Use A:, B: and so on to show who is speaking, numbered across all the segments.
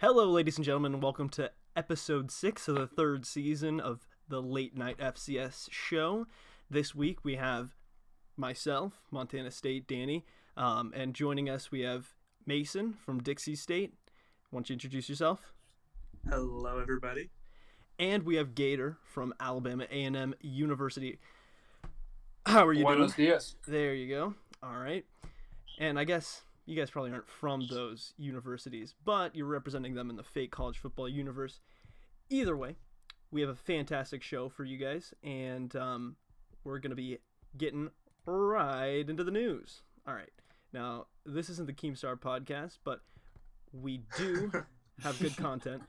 A: Hello, ladies and gentlemen, and welcome to episode 6 of the third season of the Late Night FCS show. This week we have myself, Montana State, Danny, and joining us we have Mason from Dixie State. Why don't you introduce yourself?
B: Hello, everybody.
A: And we have Gator from Alabama A&M University. How are you
C: Buenos
A: doing?
C: dias.
A: There you go. All right. And I guess you guys probably aren't from those universities, but you're representing them in the fake college football universe. Either way, we have a fantastic show for you guys, and we're going to be getting right into the news. All right. Now, this isn't the Keemstar podcast, but we do have good content.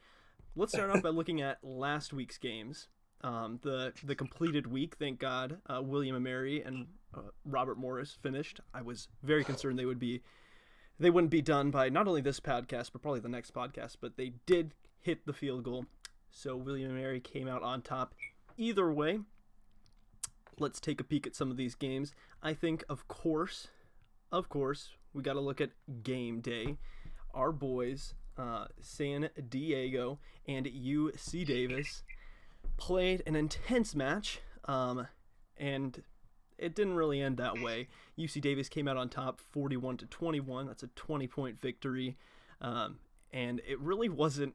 A: Let's start off by looking at last week's games. The completed week, thank God. William and Mary and Robert Morris finished. I was very concerned they wouldn't be done by not only this podcast, but probably the next podcast, but they did hit the field goal. So William and Mary came out on top. Either way, let's take a peek at some of these games. I think, of course, we got to look at game day. Our boys, San Diego and UC Davis, played an intense match, and it didn't really end that way. UC Davis came out on top 41-21. That's a 20-point victory. And it really wasn't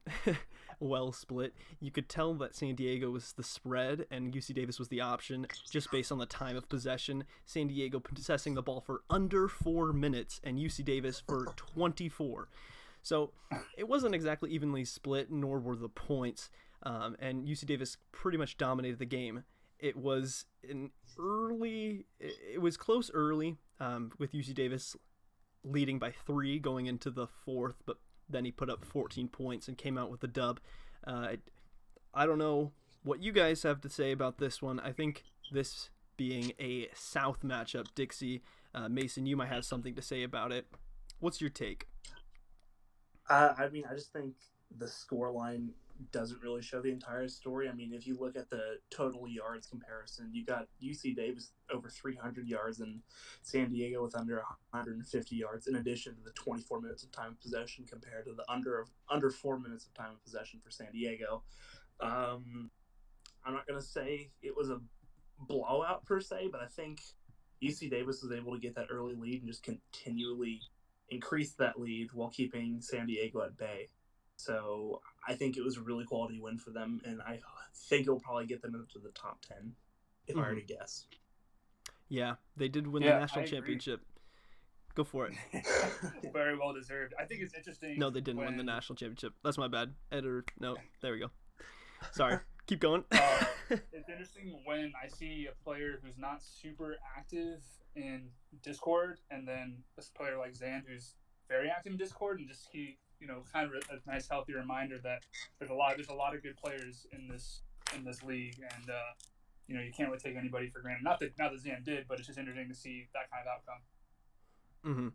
A: well split. You could tell that San Diego was the spread and UC Davis was the option just based on the time of possession. San Diego possessing the ball for under 4 minutes and UC Davis for 24. So it wasn't exactly evenly split, nor were the points. And UC Davis pretty much dominated the game. It was close early, with UC Davis leading by 3 going into the fourth, but then he put up 14 points and came out with the dub. I don't know what you guys have to say about this one. I think this being a South matchup, Dixie, Mason, you might have something to say about it. What's your take?
B: I just think the scoreline doesn't really show the entire story. I mean, if you look at the total yards comparison, you got UC Davis over 300 yards and San Diego with under 150 yards, in addition to the 24 minutes of time of possession compared to the under 4 minutes of time of possession for San Diego. I'm not going to say it was a blowout per se, but I think UC Davis was able to get that early lead and just continually increase that lead while keeping San Diego at bay. So I think it was a really quality win for them, and I think it'll probably get them into the top 10, if I were to guess.
A: Yeah, they did win the national championship. Go for it.
C: Very well deserved. I think it's interesting.
A: No, they didn't win the national championship. That's my bad. Editor, no, there we go. Sorry, keep going.
C: It's interesting when I see a player who's not super active in Discord, and then this player like Zan who's very active in Discord, and just kind of a nice healthy reminder that there's a lot of good players in this league, and you can't really take anybody for granted. Not that Zan did, but it's just interesting to see that kind of outcome.
A: Mm-hmm.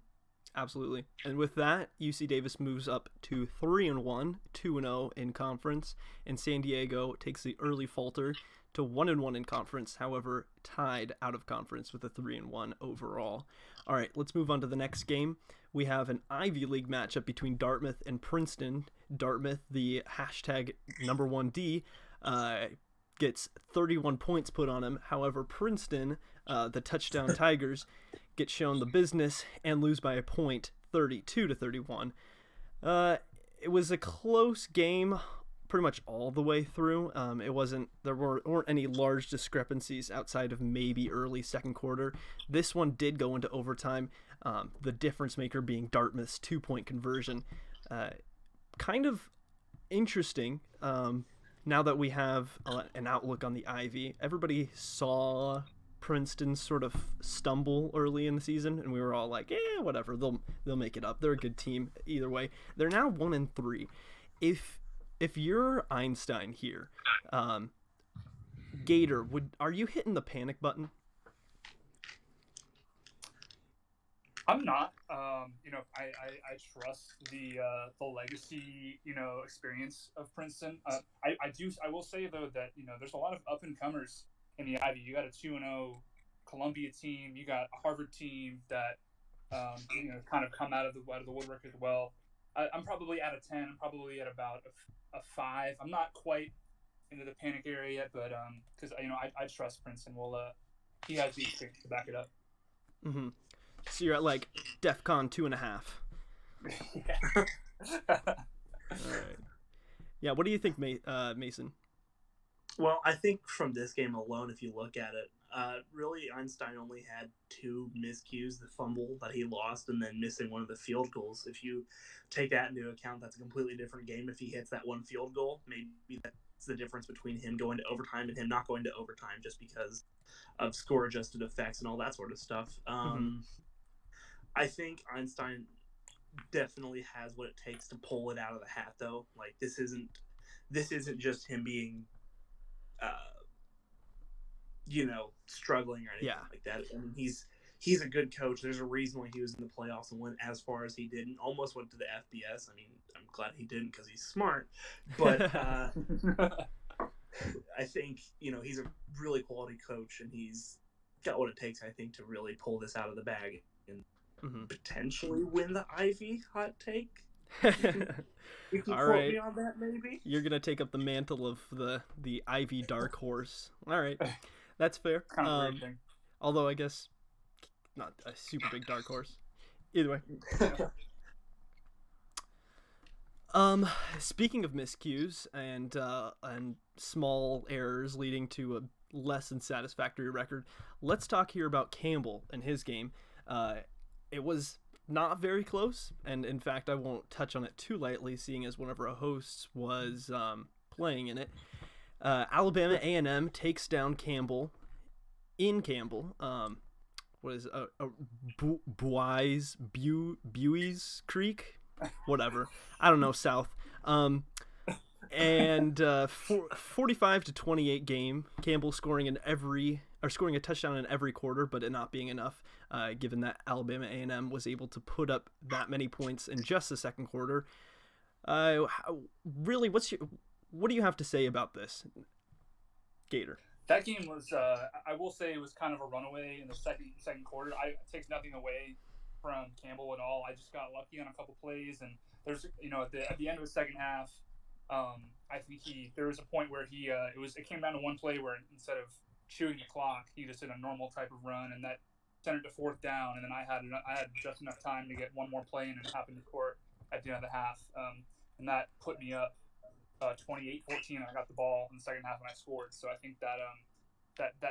A: Absolutely. And with that, UC Davis moves up to 3-1, 2-0 in conference, and San Diego takes the early falter to 1-1 in conference, however, tied out of conference with a 3-1 overall. All right, let's move on to the next game. We have an Ivy League matchup between Dartmouth and Princeton. Dartmouth, the hashtag #1D, gets 31 points put on him. However, Princeton, the touchdown Tigers, get shown the business and lose by a point, 32-31. It was a close game pretty much all the way through. There weren't any large discrepancies outside of maybe early second quarter. This one did go into overtime. The difference maker being Dartmouth's 2-point conversion. Kind of interesting. Now that we have an outlook on the Ivy, everybody saw Princeton sort of stumble early in the season, and we were all like, whatever, they'll make it up. They're a good team either way. They're now 1-3. If you're Einstein here, Gator, are you hitting the panic button?
C: I'm not. I trust the legacy, experience of Princeton. I will say though that there's a lot of up and comers in the Ivy. You got a 2-0 Columbia team. You got a Harvard team that kind of come out of the woodwork as well. I'm probably at a 10. I'm probably at about a 5. I'm not quite into the panic area yet, but because I trust Princeton. He has the experience to back it up.
A: Mm-hmm. So you're at like DEFCON 2.5.
C: Yeah.
A: All right. Yeah. What do you think, Mason?
B: Well, I think from this game alone, if you look at it, really Einstein only had 2 miscues: the fumble that he lost, and then missing one of the field goals. If you take that into account, that's a completely different game. If he hits that one field goal, maybe that's the difference between him going to overtime and him not going to overtime, just because of score adjusted effects and all that sort of stuff. I think Einstein definitely has what it takes to pull it out of the hat, though. Like this isn't just him being struggling or anything like that. I mean, he's a good coach. There's a reason why he was in the playoffs and went as far as he did and almost went to the FBS. I mean, I'm glad he didn't because he's smart. But I think, he's a really quality coach and he's got what it takes, I think, to really pull this out of the bag and potentially win the Ivy. Hot take. You can
A: All
B: quote
A: right.
B: me on that, maybe.
A: You're gonna take up the mantle of the Ivy dark horse. All right, that's fair.
C: Kind of weird thing.
A: Although I guess not a super big dark horse. Either way. Speaking of miscues and small errors leading to a less than satisfactory record, let's talk here about Campbell and his game. It was not very close, and in fact I won't touch on it too lightly, seeing as one of our hosts was playing in it. Alabama A&M takes down Campbell in Campbell. What is Buies Creek? Whatever. I don't know, South. And 45-28 game. Campbell scoring a touchdown in every quarter, but it not being enough, given that Alabama A&M was able to put up that many points in just the second quarter. Really, what do you have to say about this, Gator?
C: That game was, I will say, it was kind of a runaway in the second quarter. It takes nothing away from Campbell at all. I just got lucky on a couple plays, and there's, at the end of the second half, I think there was a point where it came down to one play where instead of chewing the clock, he just did a normal type of run, and that sent it to fourth down, and then I had just enough time to get one more play in and happened to score at the end of the half, and that put me up 28-14. I got the ball in the second half and I scored. So I think that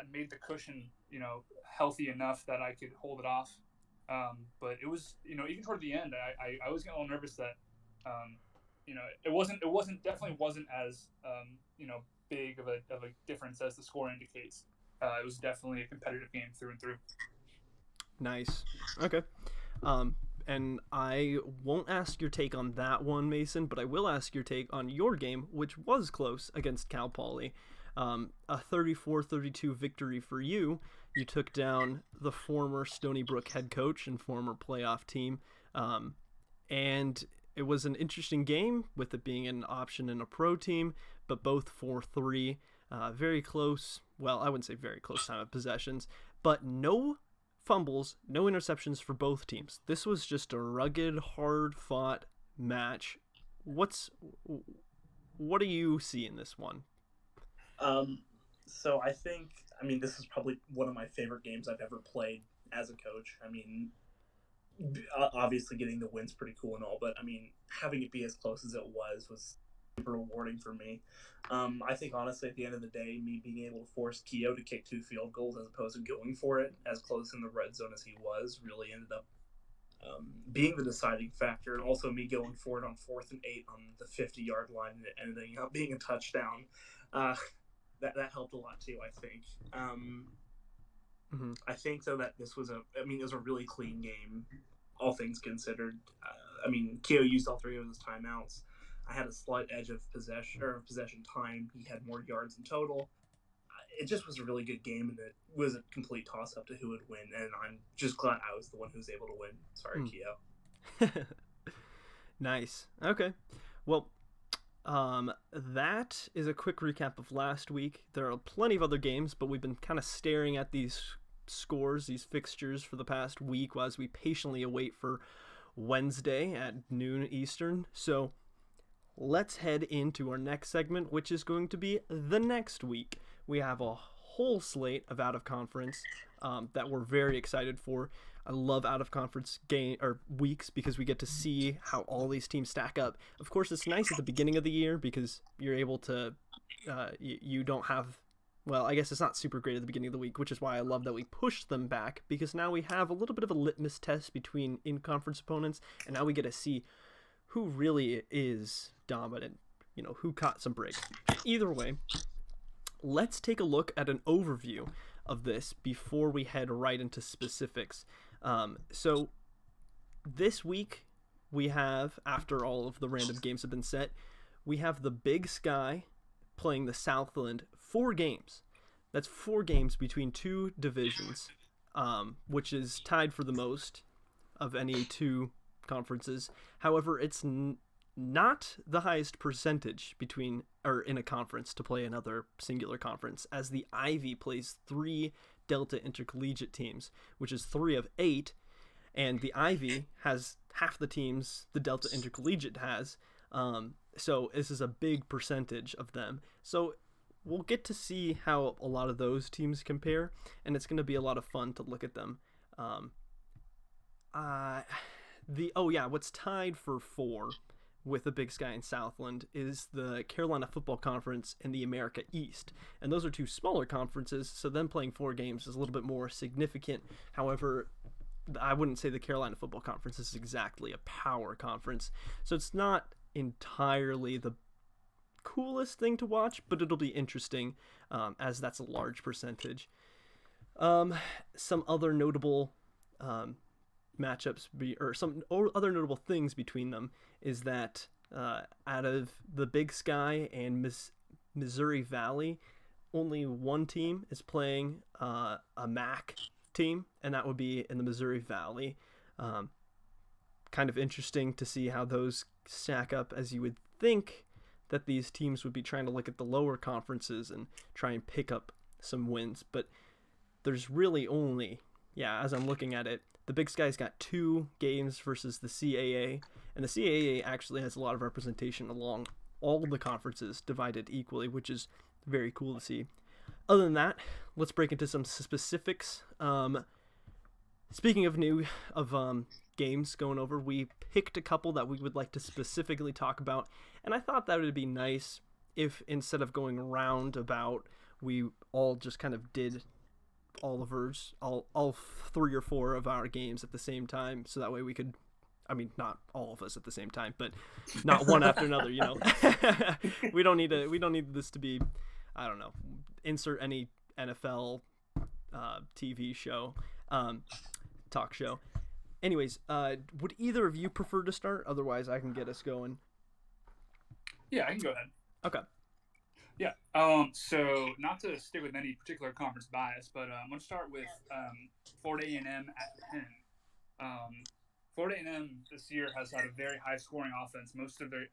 C: made the cushion, healthy enough that I could hold it off. But it was, even toward the end, I was getting a little nervous that, it definitely wasn't as, big of a difference as the score indicates. It was definitely a competitive game through and through.
A: Nice. Okay. And I won't ask your take on that one, Mason, but I will ask your take on your game, which was close against Cal Poly. A 34-32 victory for you. You took down the former Stony Brook head coach and former playoff team. And it was an interesting game with it being an option and a pro team, but both 4-3. Very close. Well, I wouldn't say very close time of possessions, but no fumbles, no interceptions for both teams. This was just a rugged, hard-fought match. What do you see in this one?
B: So I think, this is probably one of my favorite games I've ever played as a coach. Obviously getting the win's pretty cool and all, but having it be as close as it was super rewarding for me. I think honestly at the end of the day, me being able to force Keogh to kick 2 field goals as opposed to going for it as close in the red zone as he was really ended up being the deciding factor. And also me going for it on 4th and 8 on the 50-yard line and ending up being a touchdown. That helped a lot too, I think. I think though that this was it was a really clean game, all things considered. Keogh used all 3 of his timeouts. I had a slight edge of possession time. He had more yards in total. It just was a really good game, and it was a complete toss-up to who would win, and I'm just glad I was the one who was able to win. Sorry, Keogh.
A: Nice. Okay. Well, that is a quick recap of last week. There are plenty of other games, but we've been kind of staring at these scores, these fixtures for the past week as we patiently await for Wednesday at noon Eastern. So let's head into our next segment, which is going to be the next week. We have a whole slate of out of conference that we're very excited for. I love out of conference weeks because we get to see how all these teams stack up. Of course, it's nice at the beginning of the year because you're able to you don't have, well, I guess it's not super great at the beginning of the week, which is why I love that we pushed them back, because now we have a little bit of a litmus test between in-conference opponents, and now we get to see who really is dominant, who caught some breaks. Either way, let's take a look at an overview of this before we head right into specifics. So this week we have, after all of the random games have been set, we have the Big Sky playing the Southland 4 games. That's 4 games between 2 divisions, which is tied for the most of any 2 conferences. However, it's not the highest percentage in a conference to play another singular conference, as the Ivy plays 3 Delta intercollegiate teams, which is 3 of 8, and the Ivy has half the teams the Delta intercollegiate has. So this is a big percentage of them. So we'll get to see how a lot of those teams compare, and it's going to be a lot of fun to look at them. What's tied for 4 with the Big Sky and Southland is the Carolina Football Conference and the America East. And those are 2 smaller conferences, so them playing 4 games is a little bit more significant. However, I wouldn't say the Carolina Football Conference is exactly a power conference, so it's not entirely the coolest thing to watch, but it'll be interesting, as that's a large percentage. Some other notable matchups some other notable things between them is that out of the Big Sky and Missouri Valley, only one team is playing a MAC team, and that would be in the Missouri Valley. Kind of interesting to see how those stack up, as you would think that these teams would be trying to look at the lower conferences and try and pick up some wins, but there's really only, as I'm looking at it, the Big Sky's got 2 games versus the CAA, and the CAA actually has a lot of representation along all the conferences divided equally, which is very cool to see. Other than that, let's break into some specifics. Speaking of games going over, we picked a couple that we would like to specifically talk about, and I thought that would be nice if, instead of going roundabout, we all just kind of did all 3 or 4 of our games at the same time, so that way we could, not all of us at the same time, but not one after another, we don't need this to be, I don't know, insert any NFL TV show, talk show. Anyways, would either of you prefer to start? Otherwise, I can get us going.
C: Yeah, I can go ahead.
A: Okay.
C: Yeah. So not to stick with any particular conference bias, but I'm going to start with Florida A&M at Penn. Florida A&M this year has had a very high scoring offense.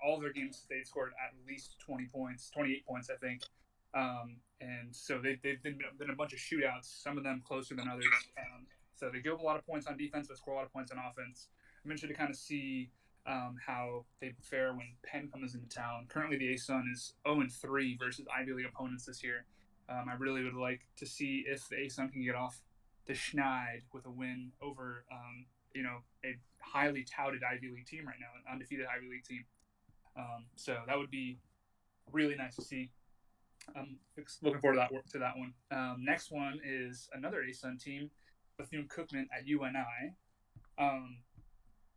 C: All of their games they've scored at least 28 points, I think. And so they've been a bunch of shootouts, some of them closer than others. So they give up a lot of points on defense, but score a lot of points on offense. I'm interested to kind of see how they fare when Penn comes into town. Currently, the ASUN is 0-3 versus Ivy League opponents this year. I really would like to see if the ASUN can get off the schneid with a win over, a highly touted Ivy League team right now, an undefeated Ivy League team. So that would be really nice to see. I'm looking forward to that one. Next one is another ASUN team, Bethune-Cookman at UNI.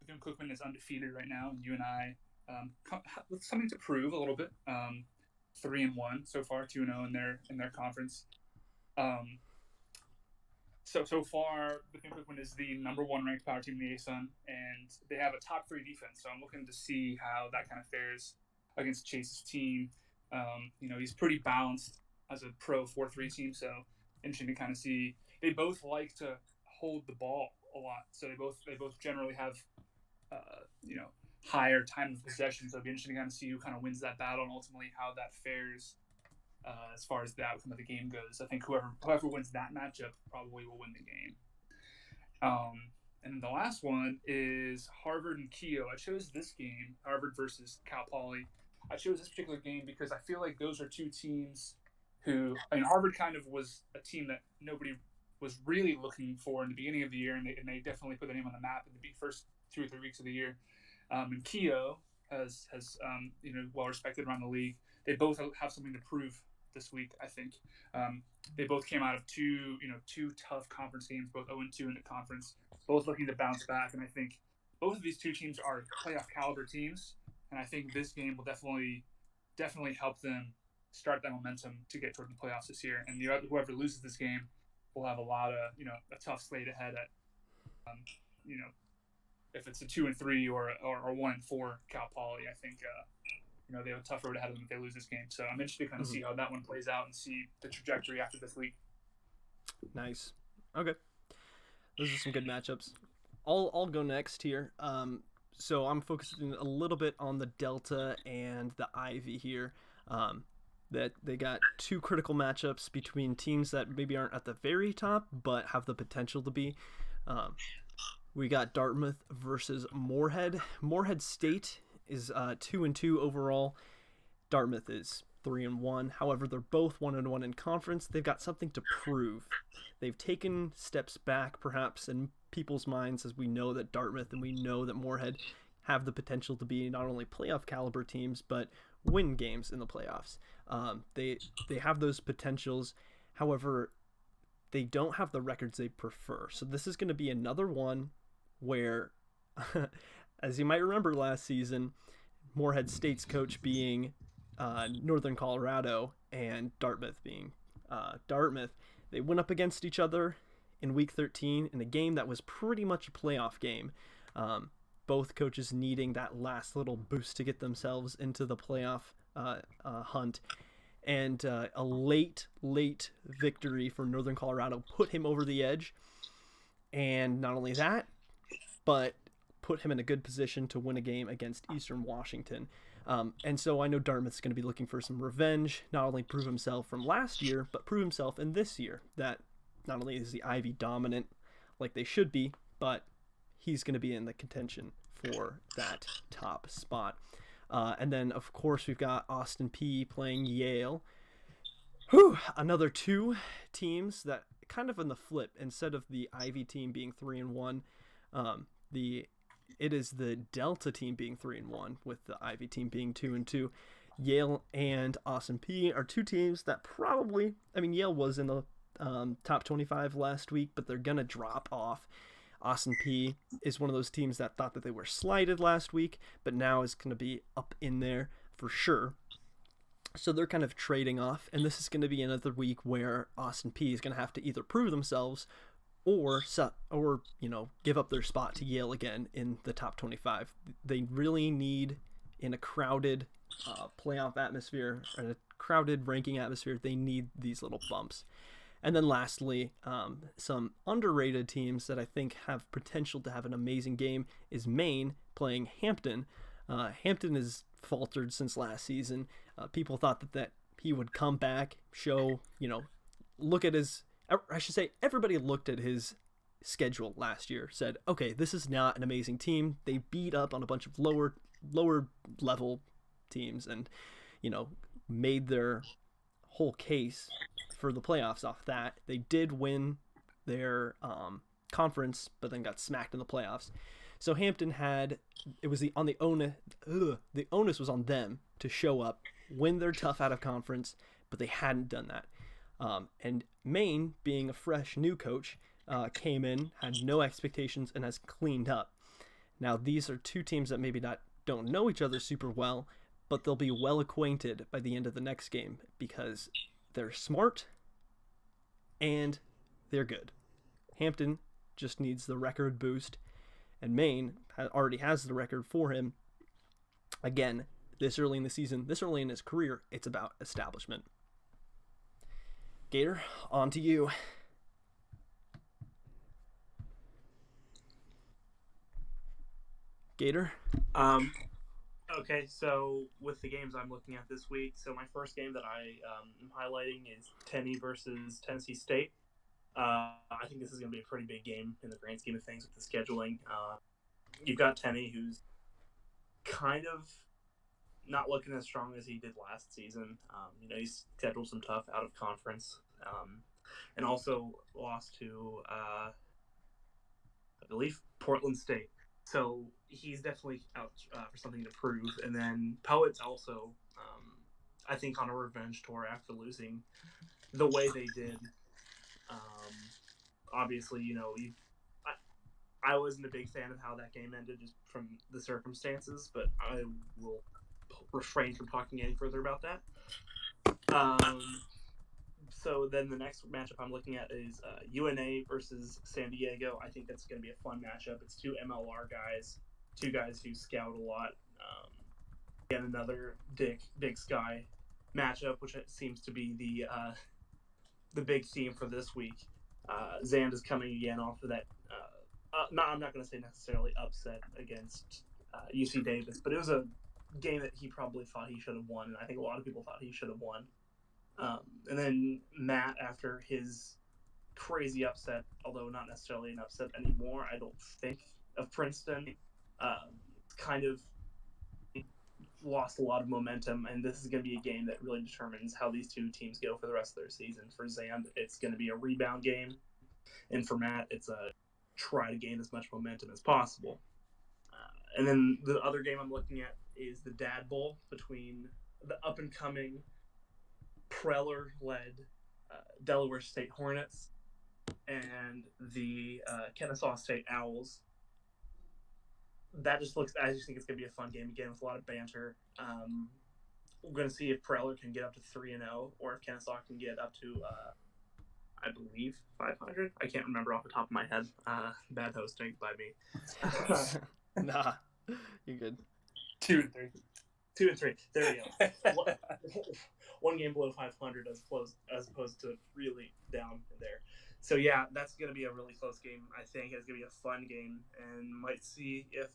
C: Bethune-Cookman is undefeated right now, and UNI with something to prove a little bit. 3-1 so far, 2-0 in their conference. So far, Bethune-Cookman is the number 1 ranked power team in the ASUN, and they have a top 3 defense. So I'm looking to see how that kind of fares against Chase's team. He's pretty balanced as a pro 4-3 team, so interesting to kind of see. They both like to hold the ball a lot, so they both generally have higher time of possession. So it'll be interesting to kind of see who kind of wins that battle and ultimately how that fares as far as the outcome of the game goes. I think whoever wins that matchup probably will win the game. And then the last one is Harvard and Keio. I chose this game, Harvard versus Cal Poly. I chose this particular game because I feel like those are two teams who, I mean, Harvard kind of was a team that nobody was really looking for in the beginning of the year, and they definitely put their name on the map in the first 2 or 3 weeks of the year. And Keio has well respected around the league. They both have something to prove this week, I think. They both came out of two tough conference games, both 0-2 in the conference, both looking to bounce back. And I think both of these two teams are playoff caliber teams, and I think this game will definitely help them start that momentum to get toward the playoffs this year. And whoever loses this game will have a lot of a tough slate ahead at if it's a 2-3 or 1-4 Cal Poly. I think they have a tough road ahead of them if they lose this game. So I'm interested to kind of see how that one plays out and see the trajectory after this week.
A: Nice. Okay. Those are some good matchups. I'll go next here. So I'm focusing a little bit on the Delta and the Ivy here. That they got two critical matchups between teams that maybe aren't at the very top but have the potential to be. We got Dartmouth versus Moorhead. Moorhead State is 2-2 overall. Dartmouth is 3-1. However, they're both 1-1 in conference. They've got something to prove. They've taken steps back, perhaps, in people's minds, as we know that Dartmouth and we know that Moorhead have the potential to be not only playoff caliber teams, but win games in the playoffs. They have those potentials. However, they don't have the records they prefer. So this is going to be another one where, as you might remember last season, Moorhead State's coach being Northern Colorado and Dartmouth being Dartmouth. They went up against each other in Week 13 in a game that was pretty much a playoff game. Both coaches needing that last little boost to get themselves into the playoff hunt. And a late victory for Northern Colorado put him over the edge. And not only that, but put him in a good position to win a game against Eastern Washington. And so I know Dartmouth's going to be looking for some revenge, not only prove himself from last year, but prove himself in this year. That not only is the Ivy dominant like they should be, but he's going to be in the contention for that top spot. And then, of course, we've got Austin Peay playing Yale. Another two teams that kind of in the flip. Instead of the Ivy team being 3-1, it is the Delta team being 3-1, with the Ivy team being 2-2. Yale and Austin Peay are two teams that probably, Yale was in the top 25 last week, but they're gonna drop off. Austin Peay is one of those teams that thought that they were slighted last week, but now is going to be up in there for sure. So they're kind of trading off, and this is going to be another week where Austin Peay is going to have to either prove themselves or give up their spot to Yale again in the top 25. They really need, in a crowded playoff atmosphere, and a crowded ranking atmosphere, they need these little bumps. And then lastly, some underrated teams that I think have potential to have an amazing game is Maine playing Hampton. Hampton has faltered since last season. People thought that he would come back, look at his, I should say, everybody looked at his schedule last year, said, okay, this is not an amazing team. They beat up on a bunch of lower level teams and, made their whole case for the playoffs off that. They did win their conference, but then got smacked in the playoffs. So Hampton the onus was on them to show up, win their tough out of conference, but they hadn't done that. And Maine, being a fresh new coach, came in, had no expectations, and has cleaned up. Now these are two teams that maybe don't know each other super well, but they'll be well acquainted by the end of the next game because they're smart and they're good. Hampton just needs the record boost, and Maine already has the record for him. Again, this early in the season, this early in his career, it's about establishment. Gator, on to you. Gator?
B: Okay, so with the games I'm looking at this week, so my first game that I am highlighting is Tenney versus Tennessee State. I think this is going to be a pretty big game in the grand scheme of things with the scheduling. You've got Tenney, who's kind of not looking as strong as he did last season. He's scheduled some tough out of conference, and also lost to, I believe, Portland State. So he's definitely out for something to prove. And then Poets also, I think, on a revenge tour after losing the way they did. Obviously, I wasn't a big fan of how that game ended just from the circumstances, but I will refrain from talking any further about that. So then the next matchup I'm looking at is UNA versus San Diego. I think that's going to be a fun matchup. It's two MLR guys, two guys who scout a lot. Again, another Big Sky matchup, which seems to be the big theme for this week. Zand is coming again off of that. I'm not going to say necessarily upset against UC Davis, but it was a game that he probably thought he should have won, and I think a lot of people thought he should have won. And then Matt, after his crazy upset, although not necessarily an upset anymore, I don't think, of Princeton, kind of lost a lot of momentum, and this is going to be a game that really determines how these two teams go for the rest of their season. For Zand, it's going to be a rebound game, and for Matt, it's a try to gain as much momentum as possible. And then the other game I'm looking at is the Dad Bowl between the up-and-coming Preller-led Delaware State Hornets and the Kennesaw State Owls. I just think it's going to be a fun game again with a lot of banter. We're going to see if Preller can get up to 3-0 or if Kennesaw can get up to, I believe, 500. I can't remember off the top of my head. Bad hosting by me.
A: Nah, you're good.
C: 2 and 3.
B: 2 and 3. There you go. One game below 500 as opposed to really down there. So yeah, that's going to be a really close game. I think it's going to be a fun game, and might see if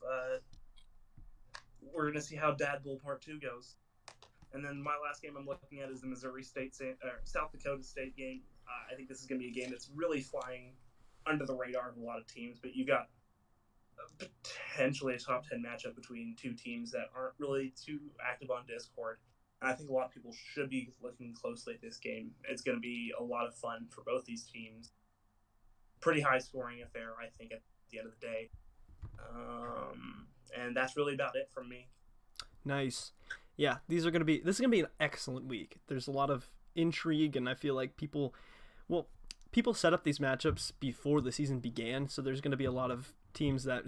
B: we're going to see how Dad Bowl Part 2 goes. And then my last game I'm looking at is the South Dakota State game. I think this is going to be a game that's really flying under the radar of a lot of teams, but you got potentially a top 10 matchup between two teams that aren't really too active on Discord. And I think a lot of people should be looking closely at this game. It's going to be a lot of fun for both these teams. Pretty high scoring affair, I think, at the end of the day. And that's really about it from me.
A: Nice. Yeah, this is going to be an excellent week. There's a lot of intrigue, and I feel like people set up these matchups before the season began, so there's going to be a lot of teams that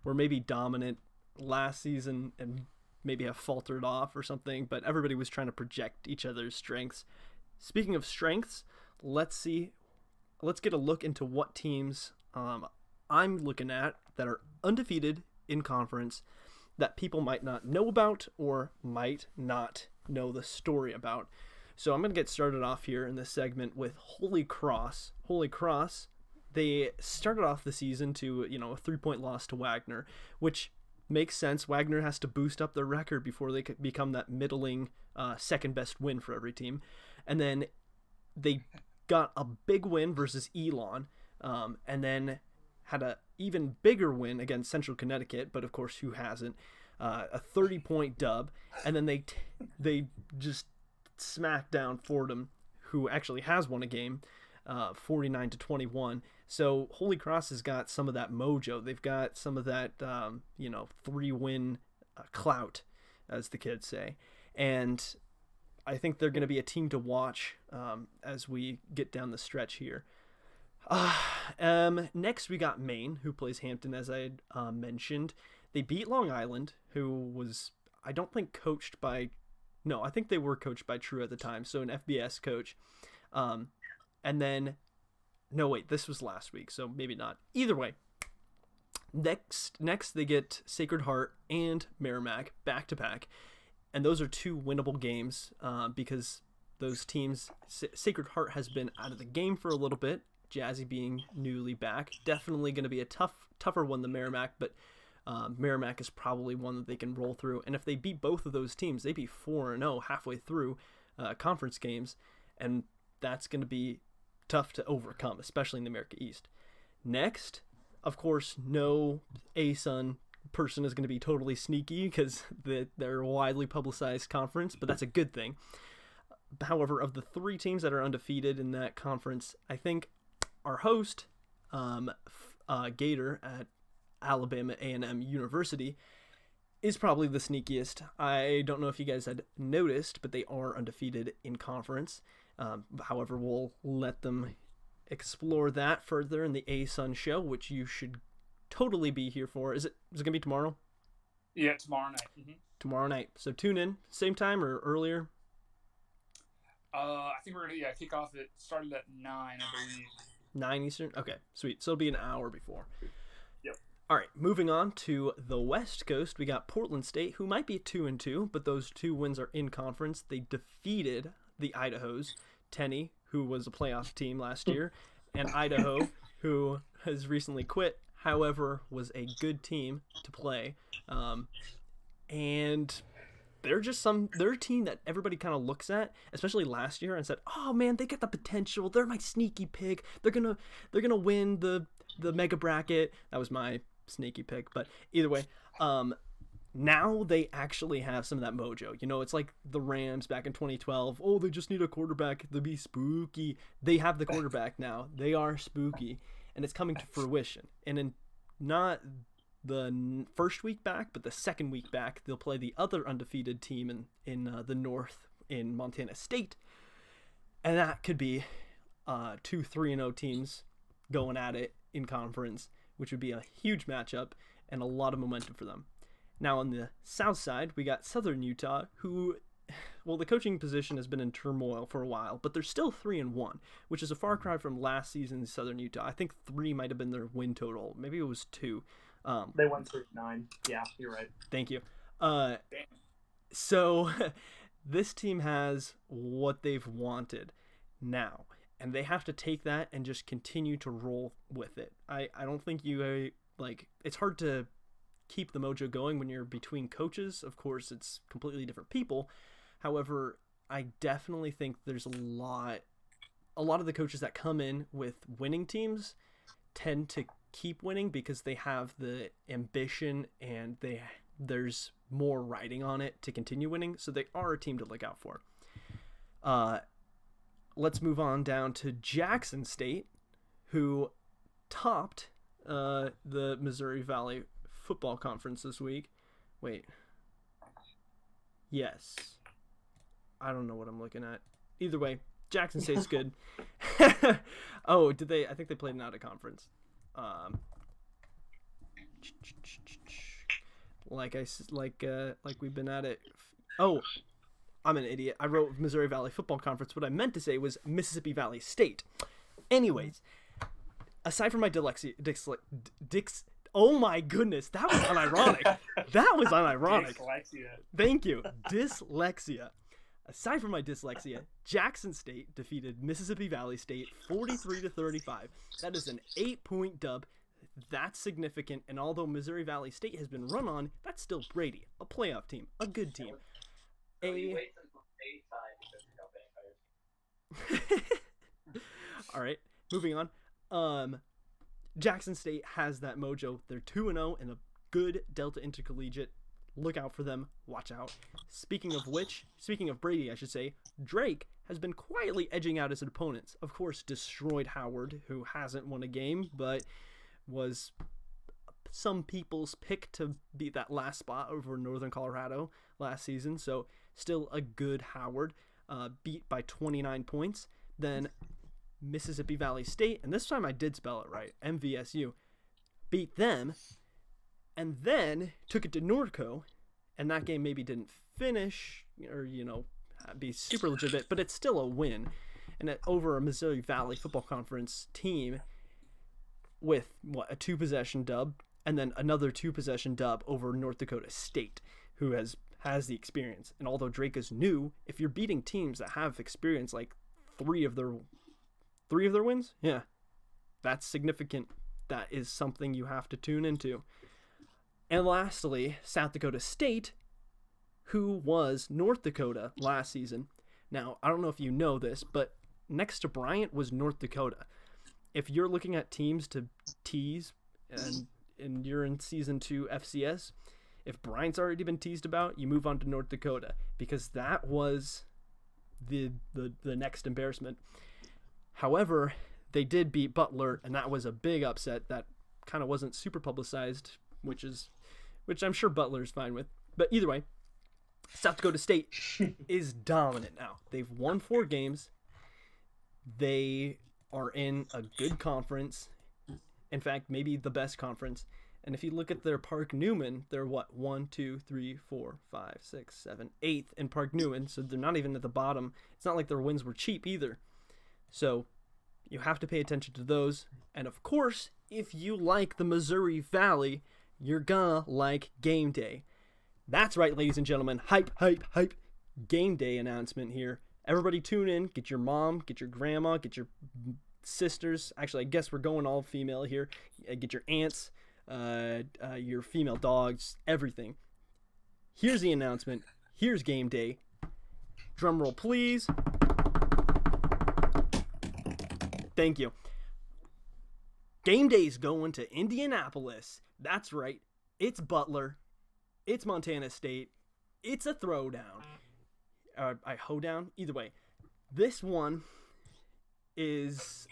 A: were maybe dominant last season and maybe have faltered off or something, but everybody was trying to project each other's strengths. Speaking of strengths, let's get a look into what teams I'm looking at that are undefeated in conference that people might not know about or might not know the story about. So I'm going to get started off here in this segment with Holy Cross. Holy Cross, they started off the season to, a 3-point loss to Wagner, which makes sense. Wagner has to boost up their record before they could become that middling second best win for every team. And then they got a big win versus Elon, and then had a even bigger win against Central Connecticut, but of course who hasn't, a 30-point dub. And then they just smacked down Fordham, who actually has won a game, 49-21. So Holy Cross has got some of that mojo. They've got some of that 3-win clout, as the kids say. And I think they're going to be a team to watch as we get down the stretch here. Next we got Maine, who plays Hampton, as I had mentioned. They beat Long Island, who was, I don't think, coached by... No, I think they were coached by True at the time, so an FBS coach. And then... No, wait, this was last week, so maybe not. Either way, next they get Sacred Heart and Merrimack back-to-back, and those are two winnable games because those teams... Sacred Heart has been out of the game for a little bit, Jazzy being newly back. Definitely going to be a tougher one than Merrimack, but Merrimack is probably one that they can roll through. And if they beat both of those teams, they'd be 4-0 halfway through conference games, and that's going to be tough to overcome, especially in the America East. Next, of course, no ASUN person is going to be totally sneaky because they're a widely publicized conference, but that's a good thing. However, of the 3 teams that are undefeated in that conference, I think our host, Gator at Alabama A&M University, is probably the sneakiest. I don't know if you guys had noticed, but they are undefeated in conference. However, we'll let them explore that further in the ASUN show, which you should totally be here for. Is it gonna be tomorrow?
C: Yeah, tomorrow night. Mm-hmm.
A: Tomorrow night. So tune in, same time or earlier?
C: I think we're gonna kick off. It started at 9, I believe.
A: 9 Eastern? Okay, sweet. So it'll be an hour before.
C: Yep.
A: All right, moving on to the West Coast, we got Portland State, who might be 2-2, but those 2 wins are in conference. They defeated the Idahos, Tenney, who was a playoff team last year, and Idaho, who has recently quit, however, was a good team to play. And they're a team that everybody kind of looks at, especially last year, and said, "Oh man, they got the potential. They're my sneaky pick. They're gonna win the mega bracket." That was my sneaky pick, but either way, now they actually have some of that mojo. You know, it's like the Rams back in 2012. Oh, they just need a quarterback to be spooky. They have the quarterback now. They are spooky, and it's coming to fruition. And in not the first week back, but the second week back, they'll play the other undefeated team in the North in Montana State, and that could be 2 3-0 teams going at it in conference, which would be a huge matchup and a lot of momentum for them. Now on the south side, we got Southern Utah, who, well, the coaching position has been in turmoil for a while, but they're still 3-1, which is a far cry from last season's Southern Utah. I think 3 might have been their win total. Maybe it was 2.
B: They won 9. Yeah, you're right.
A: Thank you. So this team has what they've wanted now, and they have to take that and just continue to roll with it. I don't think it's hard to keep the mojo going when you're between coaches. Of course, it's completely different people. However, I definitely think there's a lot of the coaches that come in with winning teams tend to keep winning because they have the ambition and there's more riding on it to continue winning, so they are a team to look out for. Let's move on down to Jackson State, who topped the Missouri Valley Football Conference this week. Wait. Yes. I don't know what I'm looking at. Either way, Jackson State's good. Oh, did they? I think they played an out-of-conference. Like we've been at it. Oh, I'm an idiot. I wrote Missouri Valley Football Conference. What I meant to say was Mississippi Valley State. Anyways, aside from my oh my goodness, that was unironic. That was unironic.
C: Dyslexia.
A: Thank you. Dyslexia. Aside from my dyslexia, Jackson State defeated Mississippi Valley State 43-35. That is an 8-point dub. That's significant, and although Missouri Valley State has been run on, that's still Brady, a playoff team, a good team. All right, moving on. Jackson State has that mojo. They're 2-0 and a good Delta Intercollegiate. Look out for them. Watch out. Speaking of Brady, I should say, Drake has been quietly edging out his opponents. Of course, destroyed Howard, who hasn't won a game, but was some people's pick to beat that last spot over Northern Colorado last season. So still a good Howard, beat by 29 points. Then Mississippi Valley State, and this time I did spell it right, MVSU, beat them, and then took it to Norco, and that game maybe didn't finish, or, be super legitimate, but it's still a win. And over a Missouri Valley Football Conference team with, a 2-possession dub, and then another 2-possession dub over North Dakota State, who has the experience. And although Drake is new, if you're beating teams that have experience, like 3 of their wins, yeah, that's significant. That is something you have to tune into. And lastly, South Dakota State, who was North Dakota last season. Now, I don't know if you know this, but next to Bryant was North Dakota. If you're looking at teams to tease and you're in season 2 FCS, if Bryant's already been teased about, you move on to North Dakota, because that was the next embarrassment. However, they did beat Butler, and that was a big upset that kind of wasn't super publicized, which I'm sure Butler's fine with. But either way, South Dakota State is dominant now. They've won 4 games. They are in a good conference. In fact, maybe the best conference. And if you look at their Park Newman, they're what? 1, 2, 3, 4, 5, 6, 7, 8th in Park Newman. So they're not even at the bottom. It's not like their wins were cheap either. So you have to pay attention to those. And of course, if you like the Missouri Valley, you're gonna like game day. That's right, ladies and gentlemen. Hype, hype, hype. Game day announcement here. Everybody tune in. Get your mom, get your grandma, get your sisters. Actually, I guess we're going all female here. Get your aunts, your female dogs, everything. Here's the announcement. Here's game day. Drum roll, please. Thank you. Game day's going to Indianapolis. That's right. It's Butler. It's Montana State. It's a throwdown. A hoedown. Either way, this is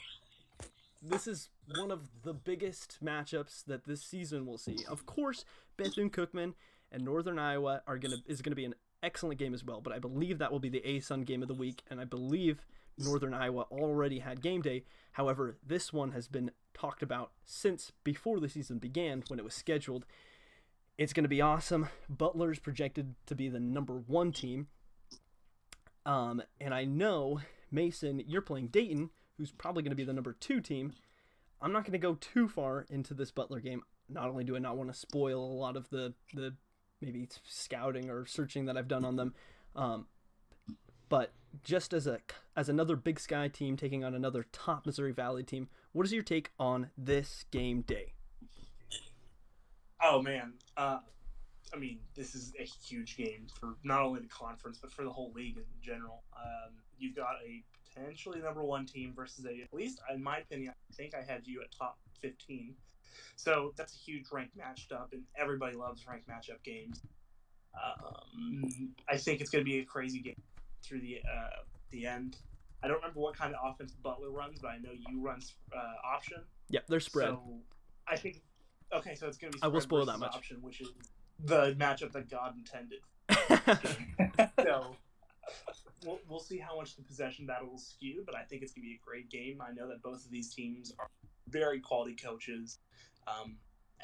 A: one of the biggest matchups that this season will see. Of course, Bethune-Cookman and Northern Iowa is gonna be an excellent game as well. But I believe that will be the ASUN game of the week, and I believe Northern Iowa already had game day. However, this one has been talked about since before the season began, when it was scheduled. It's going to be awesome. Butler's projected to be the number 1 team. And I know, Mason, you're playing Dayton, who's probably going to be the number 2 team. I'm not going to go too far into this Butler game. Not only do I not want to spoil a lot of the maybe scouting or searching that I've done on them, but just as another Big Sky team taking on another top Missouri Valley team, what is your take on this game day?
B: Oh, man. I mean, this is a huge game for not only the conference, but for the whole league in general. You've got a potentially number 1 team versus at least in my opinion, I think I had you at top 15. So that's a huge ranked matchup, and everybody loves ranked matchup games. I think it's going to be a crazy game through the end. I don't remember what kind of offense Butler runs, but I know you run option.
A: Yep, they're spread.
B: So I think, okay, so it's going to be
A: spread. I will spoil
B: versus
A: that much.
B: Option, which is the matchup that God intended. So we'll see how much the possession battle will skew, but I think it's going to be a great game. I know that both of these teams are very quality coaches,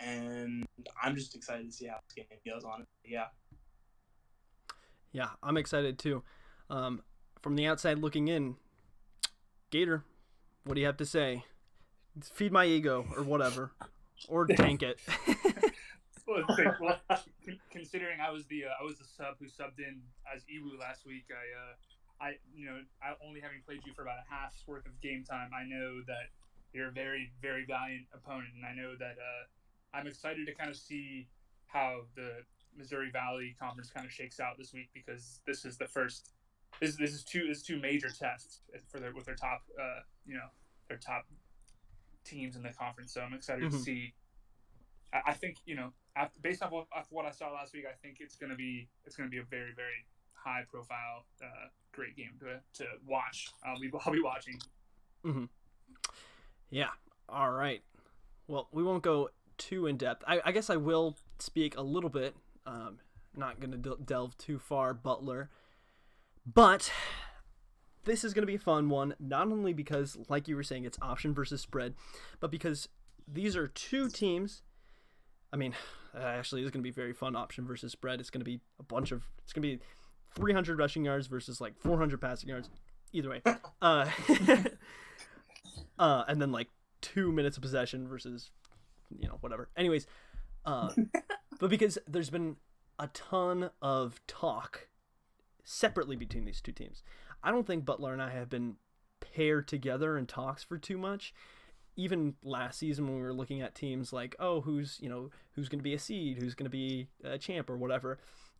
B: and I'm just excited to see how this game goes on.
A: Yeah, I'm excited too. From the outside looking in, Gator, what do you have to say? Feed my ego or whatever, or tank it.
C: Well, considering I was the sub who subbed in as Iwu last week, I only having played you for about a half's worth of game time, I know that you're a very, very valiant opponent, and I know that I'm excited to kind of see how the Missouri Valley Conference kind of shakes out this week, because this is the first. This is two major tests with their top their top teams in the conference. So I'm excited to see. I think based off what I saw last week, I think it's gonna be a very, very high profile, great game to watch. I'll be watching.
A: Mm-hmm. Yeah. All right. Well, we won't go too in depth. I guess I will speak a little bit. Not gonna delve too far, Butler. But this is going to be a fun one, not only because, like you were saying, it's option versus spread, but because these are 2 teams. I mean, actually, it's going to be very fun option versus spread. It's going to be it's going to be 300 rushing yards versus like 400 passing yards. Either way. And then like 2 minutes of possession versus, whatever. Anyways, but because there's been a ton of talk separately between these 2 teams. I don't think Butler and I have been paired together in talks for too much. Even last season when we were looking at teams like, who's going to be a seed, who's going to be a champ or whatever,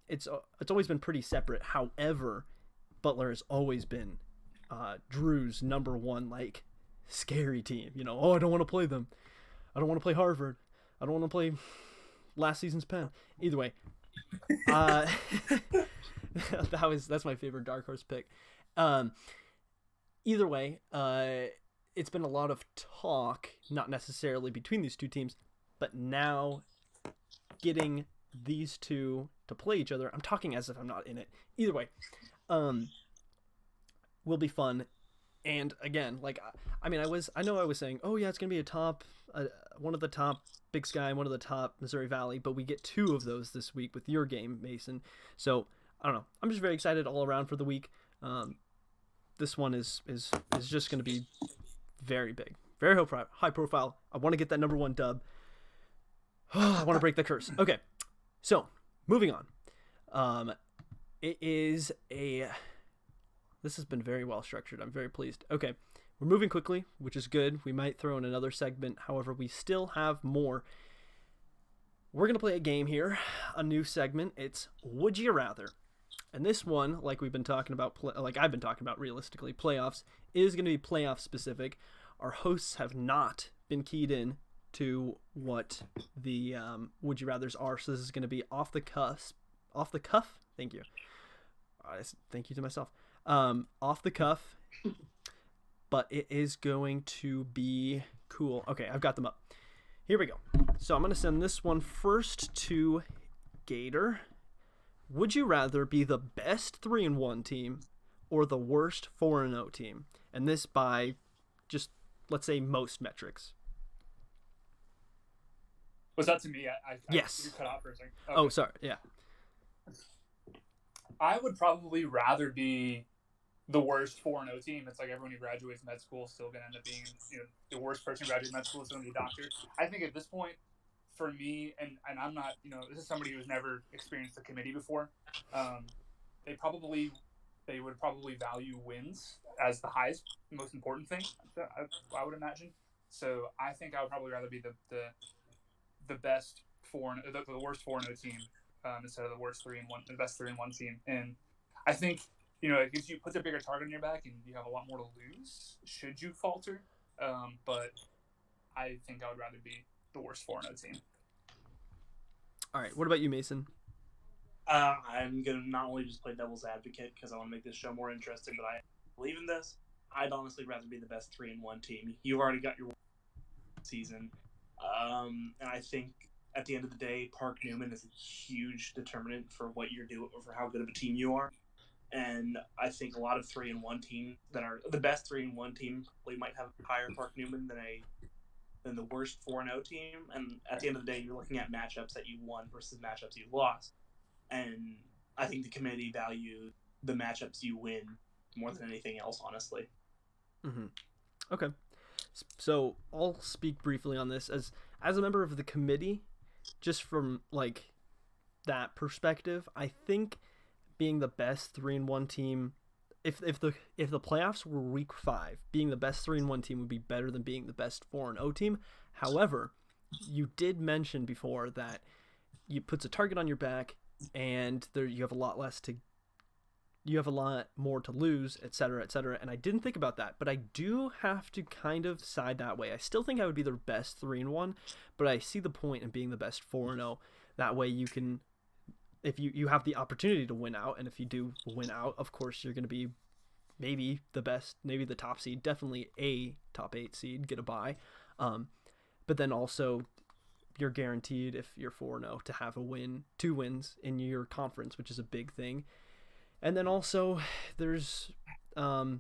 A: it's always been pretty separate. However, Butler has always been Drew's number one like scary team. You know, oh, I don't want to play them. I don't want to play Harvard. I don't want to play last season's Penn. Either way, that's my favorite dark horse pick. Either way, it's been a lot of talk, not necessarily between these two teams, but now getting these two to play each other. I'm talking as if I'm not in it. Either way, will be fun. And again, like, I know I was saying, oh yeah, it's gonna be one of the top Big Sky, one of the top Missouri Valley, but we get two of those this week with your game, Mason. So I don't know. I'm just very excited all around for the week. This one is just gonna be very big, very high profile. I want to get that number one dub. I want to break the curse. Okay, so moving on. This has been very well structured. I'm very pleased. Okay, we're moving quickly, which is good. We might throw in another segment. However, we still have more. We're going to play a game here, a new segment. It's Would You Rather. And this one, like we've been talking about, like I've been talking about realistically, playoffs, is going to be playoff specific. Our hosts have not been keyed in to what the Would You Rathers are. So this is going to be off the cuff. Thank you. Thank you to myself. Off the cuff, but it is going to be cool. Okay, I've got them up. Here we go. So I'm going to send this one first to Gator. Would you rather be the best 3-1 team or the worst 4-0 team? And this by just, let's say, most metrics.
C: Was that to me?
A: Yes.
C: You cut out for a second.
A: Okay. Oh, sorry. Yeah.
C: I would probably rather be the worst 4-0 team. It's like everyone who graduates med school is still going to end up being, the worst person who graduates med school is going to be a doctor. I think at this point, for me, and I'm not, this is somebody who's never experienced a committee before. They would probably value wins as the highest, most important thing. I would imagine. So I think I would probably rather be the best the worst 4-0 team instead of the worst 3-1, the best 3-1 team. And I think it puts a bigger target on your back, and you have a lot more to lose should you falter. But I think I would rather be the worst 4-0 team.
A: All right. What about you, Mason?
B: I'm going to not only just play devil's advocate because I want to make this show more interesting, but I believe in this. I'd honestly rather be the best 3-1 team. You've already got your season. And I think at the end of the day, Park Newman is a huge determinant for what you're doing, for how good of a team you are. And I think a lot of 3-1 teams that are the best 3-1 team probably might have higher Park Newman than the worst 4-0 team. And at the end of the day, you're looking at matchups that you won versus matchups you lost. And I think the committee values the matchups you win more than anything else, honestly.
A: Mm-hmm. Okay. So I'll speak briefly on this as a member of the committee, just from like that perspective. I think being the best 3-1 team, if the playoffs were week 5, being the best 3-1 team would be better than being the best 4-0 team. However, you did mention before that it puts a target on your back, and you have a lot more to lose, etc., etc. And I didn't think about that, but I do have to kind of side that way. I still think I would be the best 3-1, but I see the point in being the best 4-0. That way you can, if you have the opportunity to win out, and if you do win out, of course you're going to be maybe the best, maybe the top seed, definitely a top 8 seed, get a bye. But then also you're guaranteed, if you're 4-0, to have 2 wins in your conference, which is a big thing. And then also there's a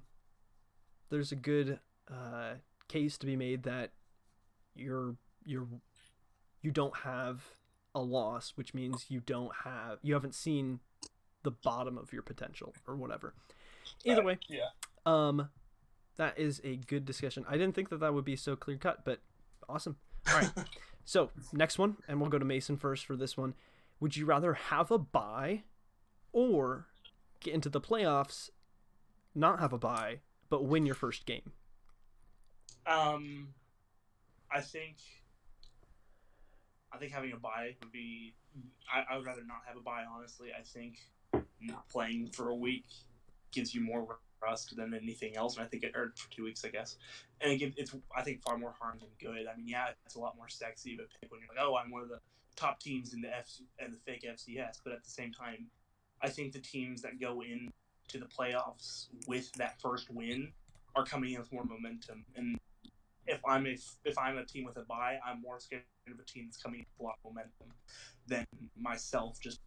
A: good case to be made that you don't have a loss, which means you haven't seen the bottom of your potential or whatever. Either way, that is a good discussion. I didn't think that would be so clear cut, but awesome. All right. So next one, and we'll go to Mason first for this one. Would you rather have a bye or get into the playoffs, not have a bye, but win your first game?
B: I think having a bye would be. I would rather not have a bye, honestly. I think not playing for a week gives you more rust than anything else, and I think or for 2 weeks, I guess. And it's I think far more harm than good. I mean, yeah, it's a lot more sexy of a pick when you're like, oh, I'm one of the top teams in the fake FCS, but at the same time, I think the teams that go in to the playoffs with that first win are coming in with more momentum. And if I'm a team with a bye, I'm more scared of a team that's coming in with a lot of momentum than myself just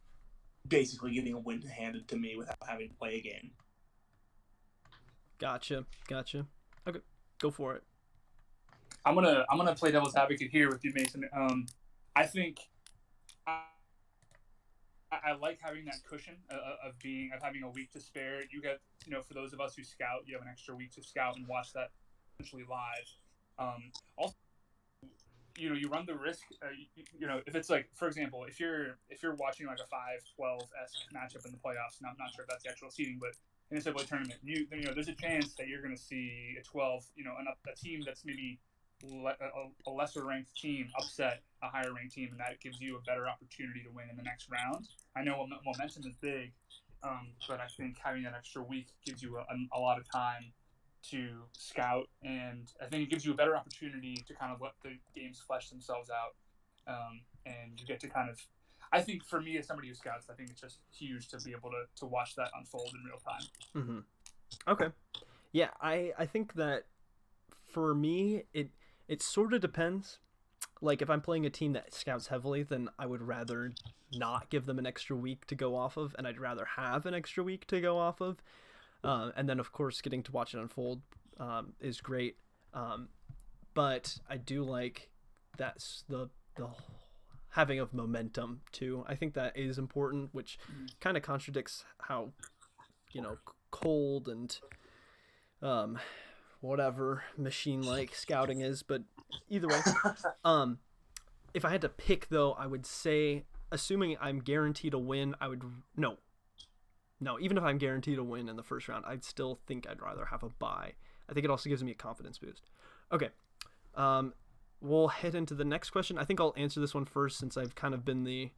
B: basically getting a win handed to me without having to play a game.
A: Gotcha. Okay, go for it.
C: I'm gonna play devil's advocate here with you, Mason. I think I like having that cushion of having a week to spare. You get, for those of us who scout, you have an extra week to scout and watch that essentially live. Also, you run the risk. If it's like, for example, if you're watching like a 5-12-esque matchup in the playoffs, and I'm not sure if that's the actual seeding, but in a NCAA tournament, there's a chance that you're going to see a 12, a team that's maybe a lesser ranked team upset a higher ranked team, and that gives you a better opportunity to win in the next round. I know momentum is big, but I think having that extra week gives you a lot of time to scout, and I think it gives you a better opportunity to kind of let the games flesh themselves out, and you get to kind of, I think for me as somebody who scouts, I think it's just huge to be able to watch that unfold in real time.
A: Mm-hmm. Okay. Yeah, I think that for me, it sort of depends. Like, if I'm playing a team that scouts heavily, then I would rather not give them an extra week to go off of, and I'd rather have an extra week to go off of. And then, of course, getting to watch it unfold is great. But I do like that's the having of momentum, too. I think that is important, which kind of contradicts how, cold and whatever machine-like scouting is. But either way, if I had to pick, though, I would say, assuming I'm guaranteed a win, No, even if I'm guaranteed a win in the first round, I'd still think I'd rather have a bye. I think it also gives me a confidence boost. Okay, we'll head into the next question. I think I'll answer this one first since I've kind of been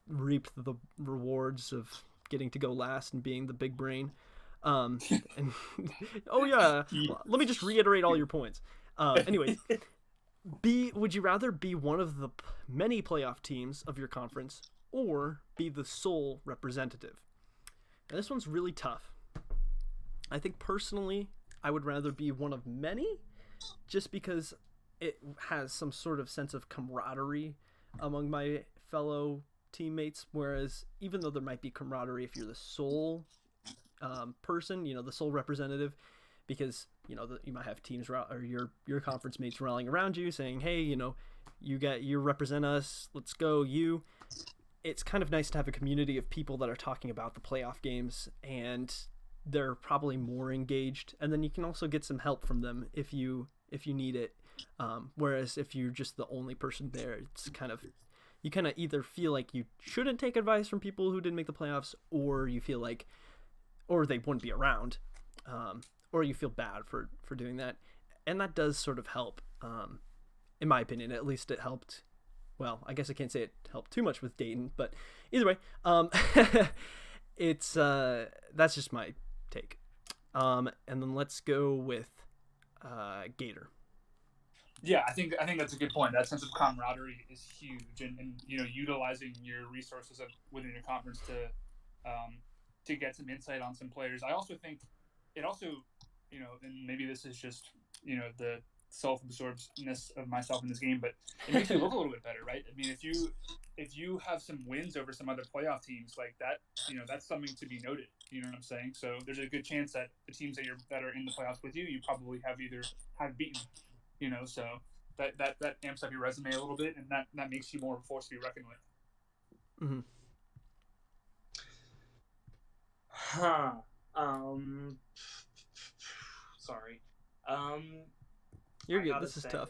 A: reaped the rewards of getting to go last and being the big brain. And oh yeah, let me just reiterate all your points. Anyways, would you rather be one of the many playoff teams of your conference or be the sole representative? Now, this one's really tough. I think personally, I would rather be one of many just because it has some sort of sense of camaraderie among my fellow teammates. Whereas even though there might be camaraderie if you're the sole person, the sole representative, because, you might have teams or your conference mates rallying around you saying, hey, you represent us. Let's go, you. It's kind of nice to have a community of people that are talking about the playoff games, and they're probably more engaged, and then you can also get some help from them if you need it. Whereas if you're just the only person there, it's you kind of either feel like you shouldn't take advice from people who didn't make the playoffs, or you feel like, or they wouldn't be around, or you feel bad for doing that, and that does sort of help. In my opinion, at least it helped. Well, I guess I can't say it helped too much with Dayton, but either way, it's that's just my take. And then let's go with Gator.
C: Yeah, I think that's a good point. That sense of camaraderie is huge, and utilizing your resources within your conference to get some insight on some players. I also think it also, and maybe this is just the self-absorbedness of myself in this game, but it makes you look a little bit better, right? I mean, if you have some wins over some other playoff teams like that, that's something to be noted. You know what I'm saying? So there's a good chance that the teams that are in the playoffs with you probably have beaten. So that amps up your resume a little bit, and that makes you more of a force to be reckoned with.
A: Mm-hmm.
B: Sorry.
A: You're good. This is tough.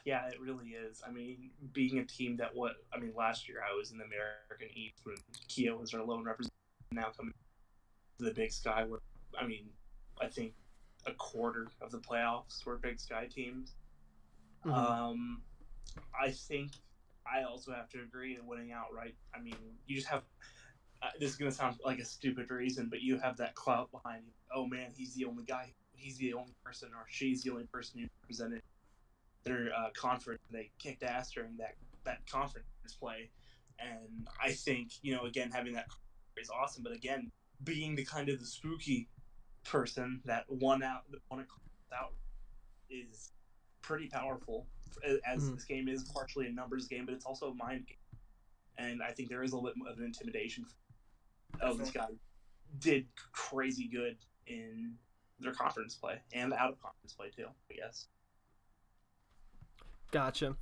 B: Yeah, it really is. I mean, being a team that last year I was in the American East when Kia was our lone representative. Now coming to the Big Sky, where I think a quarter of the playoffs were Big Sky teams. Mm-hmm. I think I also have to agree that winning outright. I mean, you just have this is gonna sound like a stupid reason, but you have that clout behind you. Oh man, he's the only guy. He's the only person, or she's the only person who represented their conference. They kicked ass during that conference play, and I think again having that is awesome. But again, being the kind of the spooky person that won out is pretty powerful. As this game is partially a numbers game, but it's also a mind game, and I think there is a little bit of an intimidation. Oh, this guy did crazy good in their conference play and out of conference play too, I guess.
A: Gotcha.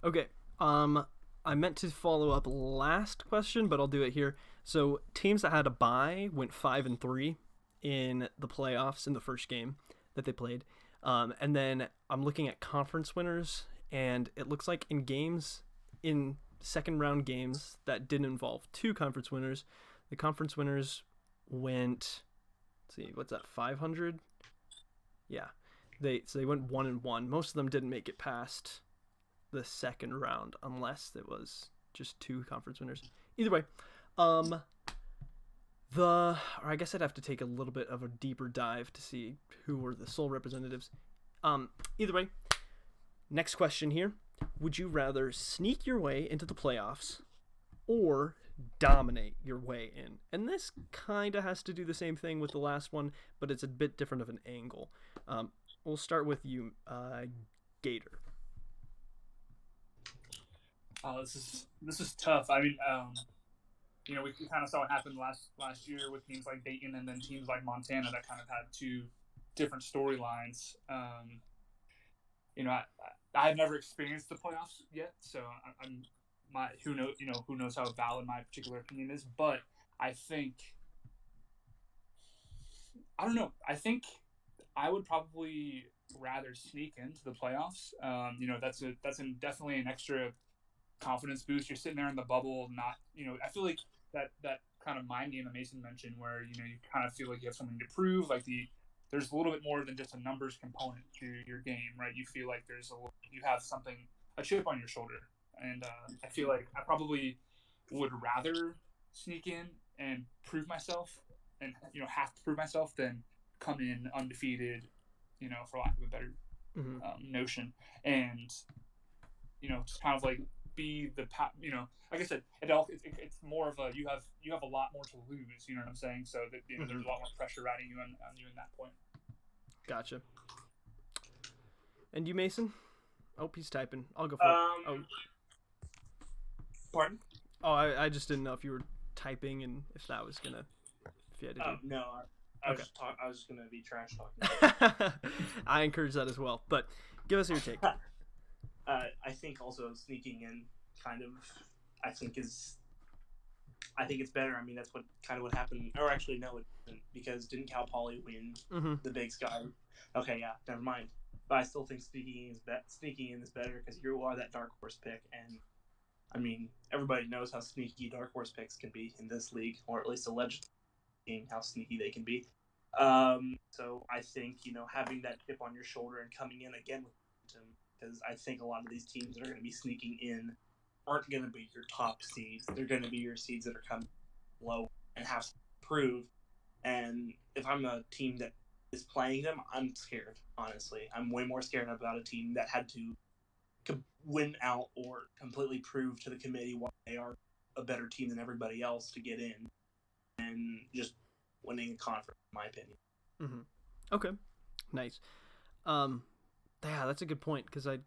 A: Okay. I meant to follow up last question, but I'll do it here. So teams that had a bye went 5-3 in the playoffs in the first game that they played. And then I'm looking at conference winners, and it looks like in second round games that didn't involve two conference winners, the conference winners went, let's see, what's that, 500? Yeah. They went 1-1. Most of them didn't make it past the second round unless it was just two conference winners. Either way, or I guess I'd have to take a little bit of a deeper dive to see who were the sole representatives. Either way, next question here. Would you rather sneak your way into the playoffs or dominate your way in? And this kind of has to do the same thing with the last one, but it's a bit different of an angle. We'll start with you, Gator.
C: Oh, this is tough. I mean, we kind of saw what happened last year with teams like Dayton and then teams like Montana that kind of had two different storylines. I've never experienced the playoffs yet, so who knows how valid my particular opinion is. But I think I don't know. I think I would probably rather sneak into the playoffs. That's definitely an extra confidence boost. You're sitting there in the bubble, I feel like that kind of mind game that Mason mentioned, where you kind of feel like you have something to prove. Like there's a little bit more than just a numbers component to your game, right? You feel like you have a chip on your shoulder, and I feel like I probably would rather sneak in and prove myself, and have to prove myself than come in undefeated, for lack of a better notion, and just kind of like be like I said, it's more of you have a lot more to lose, you know what I'm saying? So that there's a lot more pressure riding you on you in that point.
A: Gotcha. And you, Mason? Oh, he's typing. I'll go for it. Oh,
B: pardon?
A: Oh, I just didn't know if you were typing and if that was if you had to do.
B: No, I was just gonna be trash talking.
A: I encourage that as well, but give us your take.
B: I think also sneaking in I think it's better. I mean, that's what happened. Or actually, no, it didn't, because didn't Cal Poly win the Big Sky? Okay, yeah, never mind. But I still think sneaking in is better because you are that dark horse pick, and I mean, everybody knows how sneaky dark horse picks can be in this league, or at least allegedly how sneaky they can be. So I think having that chip on your shoulder and coming in again with momentum, because I think a lot of these teams that are going to be sneaking in aren't going to be your top seeds. They're going to be your seeds that are coming low and have to prove. And if I'm a team that is playing them, I'm scared, honestly. I'm way more scared about a team that had to win out or completely prove to the committee why they are a better team than everybody else to get in, and just winning a conference, in my opinion.
A: Okay, nice. Yeah, that's a good point, because it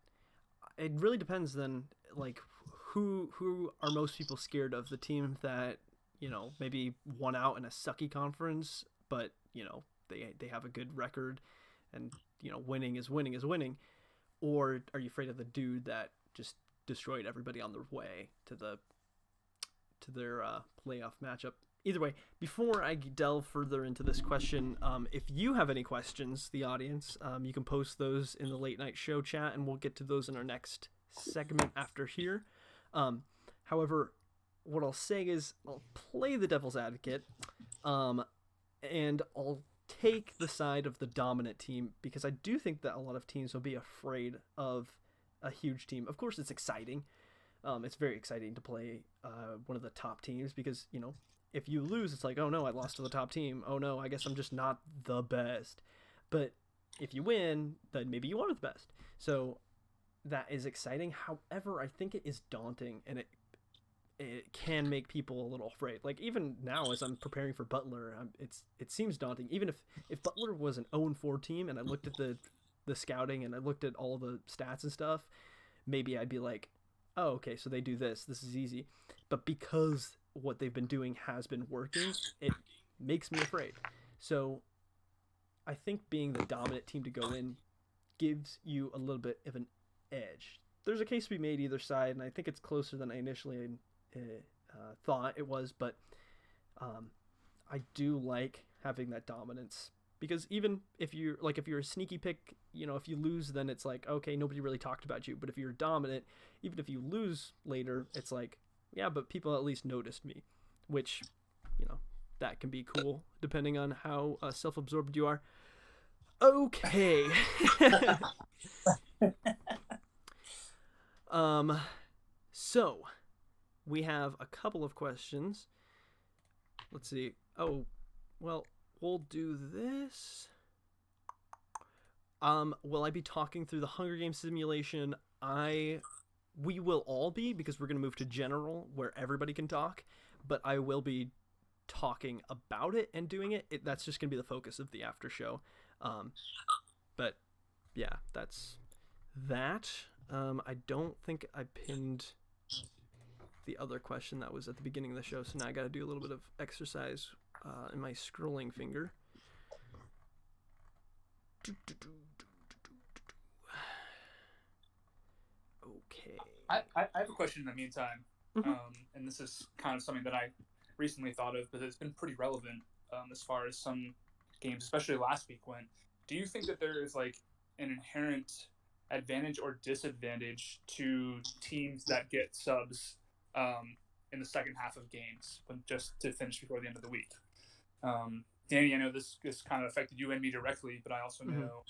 A: really depends then, like, who are most people scared of? The team that maybe won out in a sucky conference, but they have a good record, and winning is winning, or are you afraid of the dude that just destroyed everybody on their way to their playoff matchup? Either way, before I delve further into this question, if you have any questions, the audience, you can post those in the late night show chat, and we'll get to those in our next segment after here. However, what I'll say is I'll play the devil's advocate, and I'll take the side of the dominant team, because I do think that a lot of teams will be afraid of a huge team. Of course, it's exciting. It's very exciting to play one of the top teams, because if you lose, it's like, oh no, I lost to the top team. Oh no, I guess I'm just not the best. But if you win, then maybe you are the best. So that is exciting. However, I think it is daunting, and it can make people a little afraid. Like even now, as I'm preparing for Butler, it seems daunting. Even if Butler was an 0-4 team, and I looked at the scouting and I looked at all the stats and stuff, maybe I'd be like, oh, okay, so they do this. This is easy. But because what they've been doing has been working, it makes me afraid. So I think being the dominant team to go in gives you a little bit of an edge. There's a case to be made either side, and I think it's closer than I initially thought it was, but I do like having that dominance, because even if you're a sneaky pick, if you lose, then it's like, okay, nobody really talked about you. But if you're dominant, even if you lose later, it's like, yeah, but people at least noticed me, which that can be cool depending on how self-absorbed you are. Okay. So we have a couple of questions. Let's see. Oh, well, we'll do this. Will I be talking through the Hunger Games simulation? We will all be, because we're going to move to general where everybody can talk, but I will be talking about it and doing it. That's just going to be the focus of the after show. But yeah, that's that. I don't think I pinned the other question that was at the beginning of the show, so now I got to do a little bit of exercise in my scrolling finger. Okay.
C: I have a question in the meantime, and this is kind of something that I recently thought of, but it's been pretty relevant as far as some games, especially last week went. Do you think that there is like an inherent advantage or disadvantage to teams that get subs in the second half of games, when just to finish before the end of the week? Danny, I know this kind of affected you and me directly, but I also know,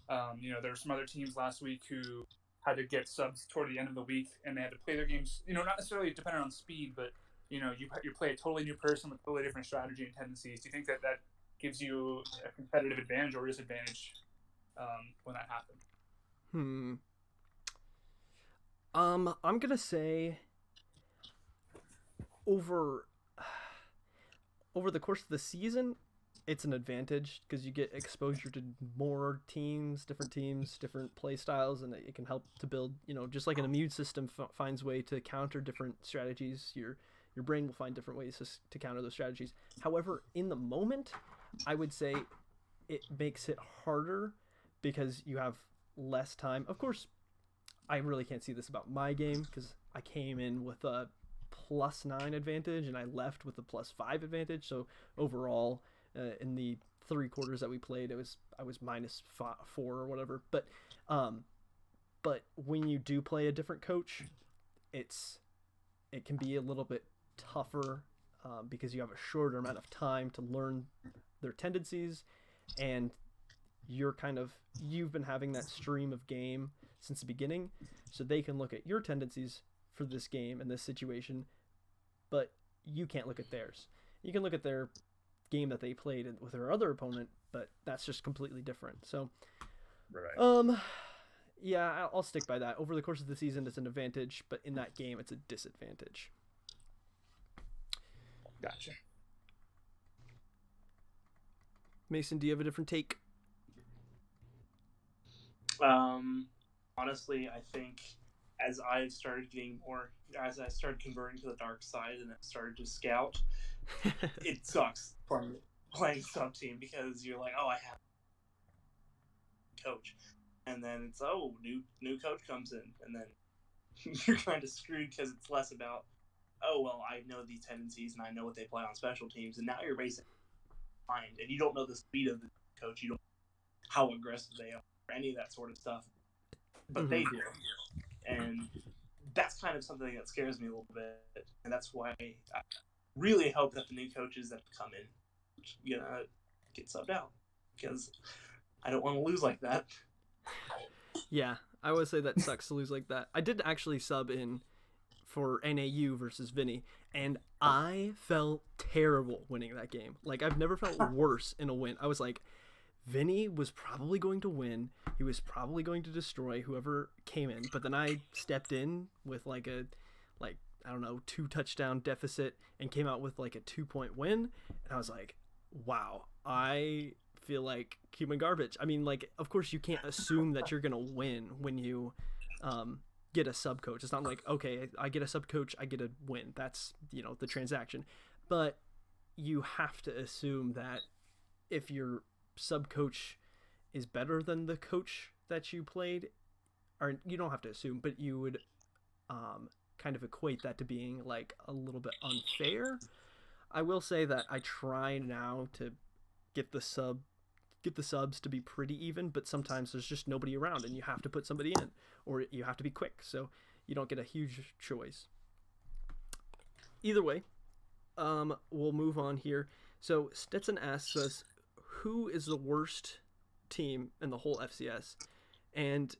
C: there were some other teams last week who had to get subs toward the end of the week, and they had to play their games, not necessarily dependent on speed, but, you play a totally new person with totally different strategy and tendencies. Do you think that gives you a competitive advantage or disadvantage when that happened?
A: I'm gonna say over the course of the season, it's an advantage, because you get exposure to more teams, different play styles, and it can help to build, just like an immune system finds way to counter different strategies, your brain will find different ways to counter those strategies. However, in the moment, I would say it makes it harder because you have less time. Of course, I really can't see this about my game, because I came in with a +9 advantage and I left with a +5 advantage. So overall, in the 3 quarters that we played, I was -4 or whatever. But when you do play a different coach, it can be a little bit tougher, because you have a shorter amount of time to learn their tendencies, and you've been having that stream of game since the beginning, so they can look at your tendencies for this game and this situation, but you can't look at theirs. You can look at their game that they played with their other opponent, but that's just completely different. So,
B: right.
A: Yeah, I'll stick by that. Over the course of the season, it's an advantage, but in that game, it's a disadvantage.
C: Gotcha.
A: Mason, do you have a different take?
B: Honestly, I think as I started converting to the dark side and then started to scout, it sucks playing sub team, because you're like, oh, I have a coach, and then it's new coach comes in, and then you're kind of screwed, because it's less about, oh well, I know these tendencies and I know what they play on special teams, and now you're basically blind, and you don't know the speed of the coach, you don't know how aggressive they are, or any of that sort of stuff, but they do, and that's kind of something that scares me a little bit, and that's why I really hope that the new coaches that come in get subbed out, because I don't want to lose like that.
A: Yeah, I would say that sucks to lose like that. I did actually sub in for NAU versus Vinny, and I felt terrible winning that game. Like, I've never felt worse in a win. I was like, Vinny was probably going to win. He was probably going to destroy whoever came in. But then I stepped in with like I don't know, 2 touchdown deficit and came out with like a 2-point win. And I was like, wow, I feel like human garbage. I mean, like, of course you can't assume that you're going to win when you get a sub coach. It's not like, okay, I get a sub coach, I get a win. That's, the transaction. But you have to assume that if your sub coach is better than the coach that you played, or you don't have to assume, but you would kind of equate that to being like a little bit unfair. I will say that I try now to get the subs to be pretty even, but sometimes there's just nobody around and you have to put somebody in, or you have to be quick, so you don't get a huge choice. Either way, we'll move on here. So Stetson asks us, who is the worst team in the whole FCS? And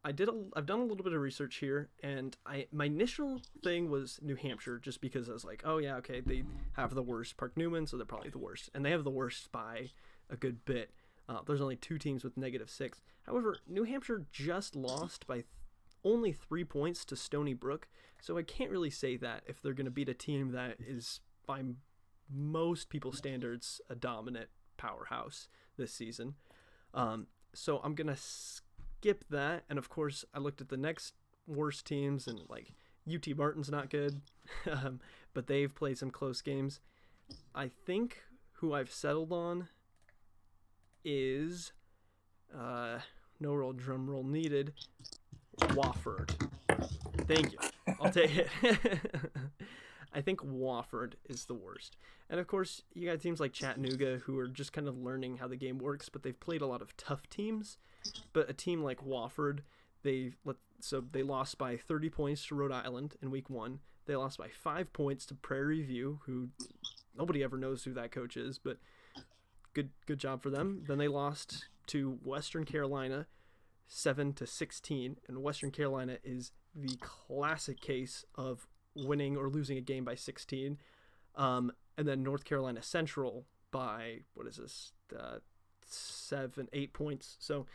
A: I've done a little bit of research here, and my initial thing was New Hampshire, just because I was like, oh yeah, okay, they have the worst, Park Newman, so they're probably the worst, and they have the worst by a good bit. There's only 2 teams with -6. However, New Hampshire just lost by only 3 points to Stony Brook, so I can't really say that if they're going to beat a team that is, by most people's standards, a dominant powerhouse this season. So I'm going to skip that, and of course, I looked at the next worst teams, and like UT Martin's not good, but they've played some close games. I think who I've settled on is no real drum roll needed, Wofford. Thank you. I'll take it. I think Wofford is the worst. And of course, you got teams like Chattanooga who are just kind of learning how the game works, but they've played a lot of tough teams. But a team like Wofford, they lost by 30 points to Rhode Island in week 1. They lost by 5 points to Prairie View, who nobody ever knows who that coach is, but good job for them. Then they lost to Western Carolina 7-16, and Western Carolina is the classic case of winning or losing a game by 16. And then North Carolina Central by 7-8 points. So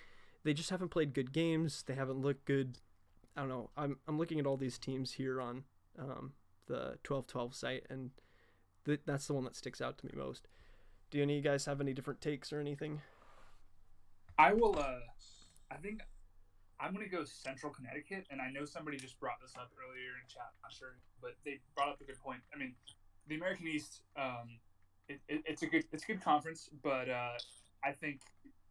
A: they just haven't played good games. They haven't looked good. I don't know. I'm looking at all these teams here on the 12-12 site, and that's the one that sticks out to me most. Do any of you guys have any different takes or anything?
C: I will. I think I'm going to go Central Connecticut, and I know somebody just brought this up earlier in chat. I'm not sure, but they brought up a good point. I mean, the American East, it's a good conference, but I think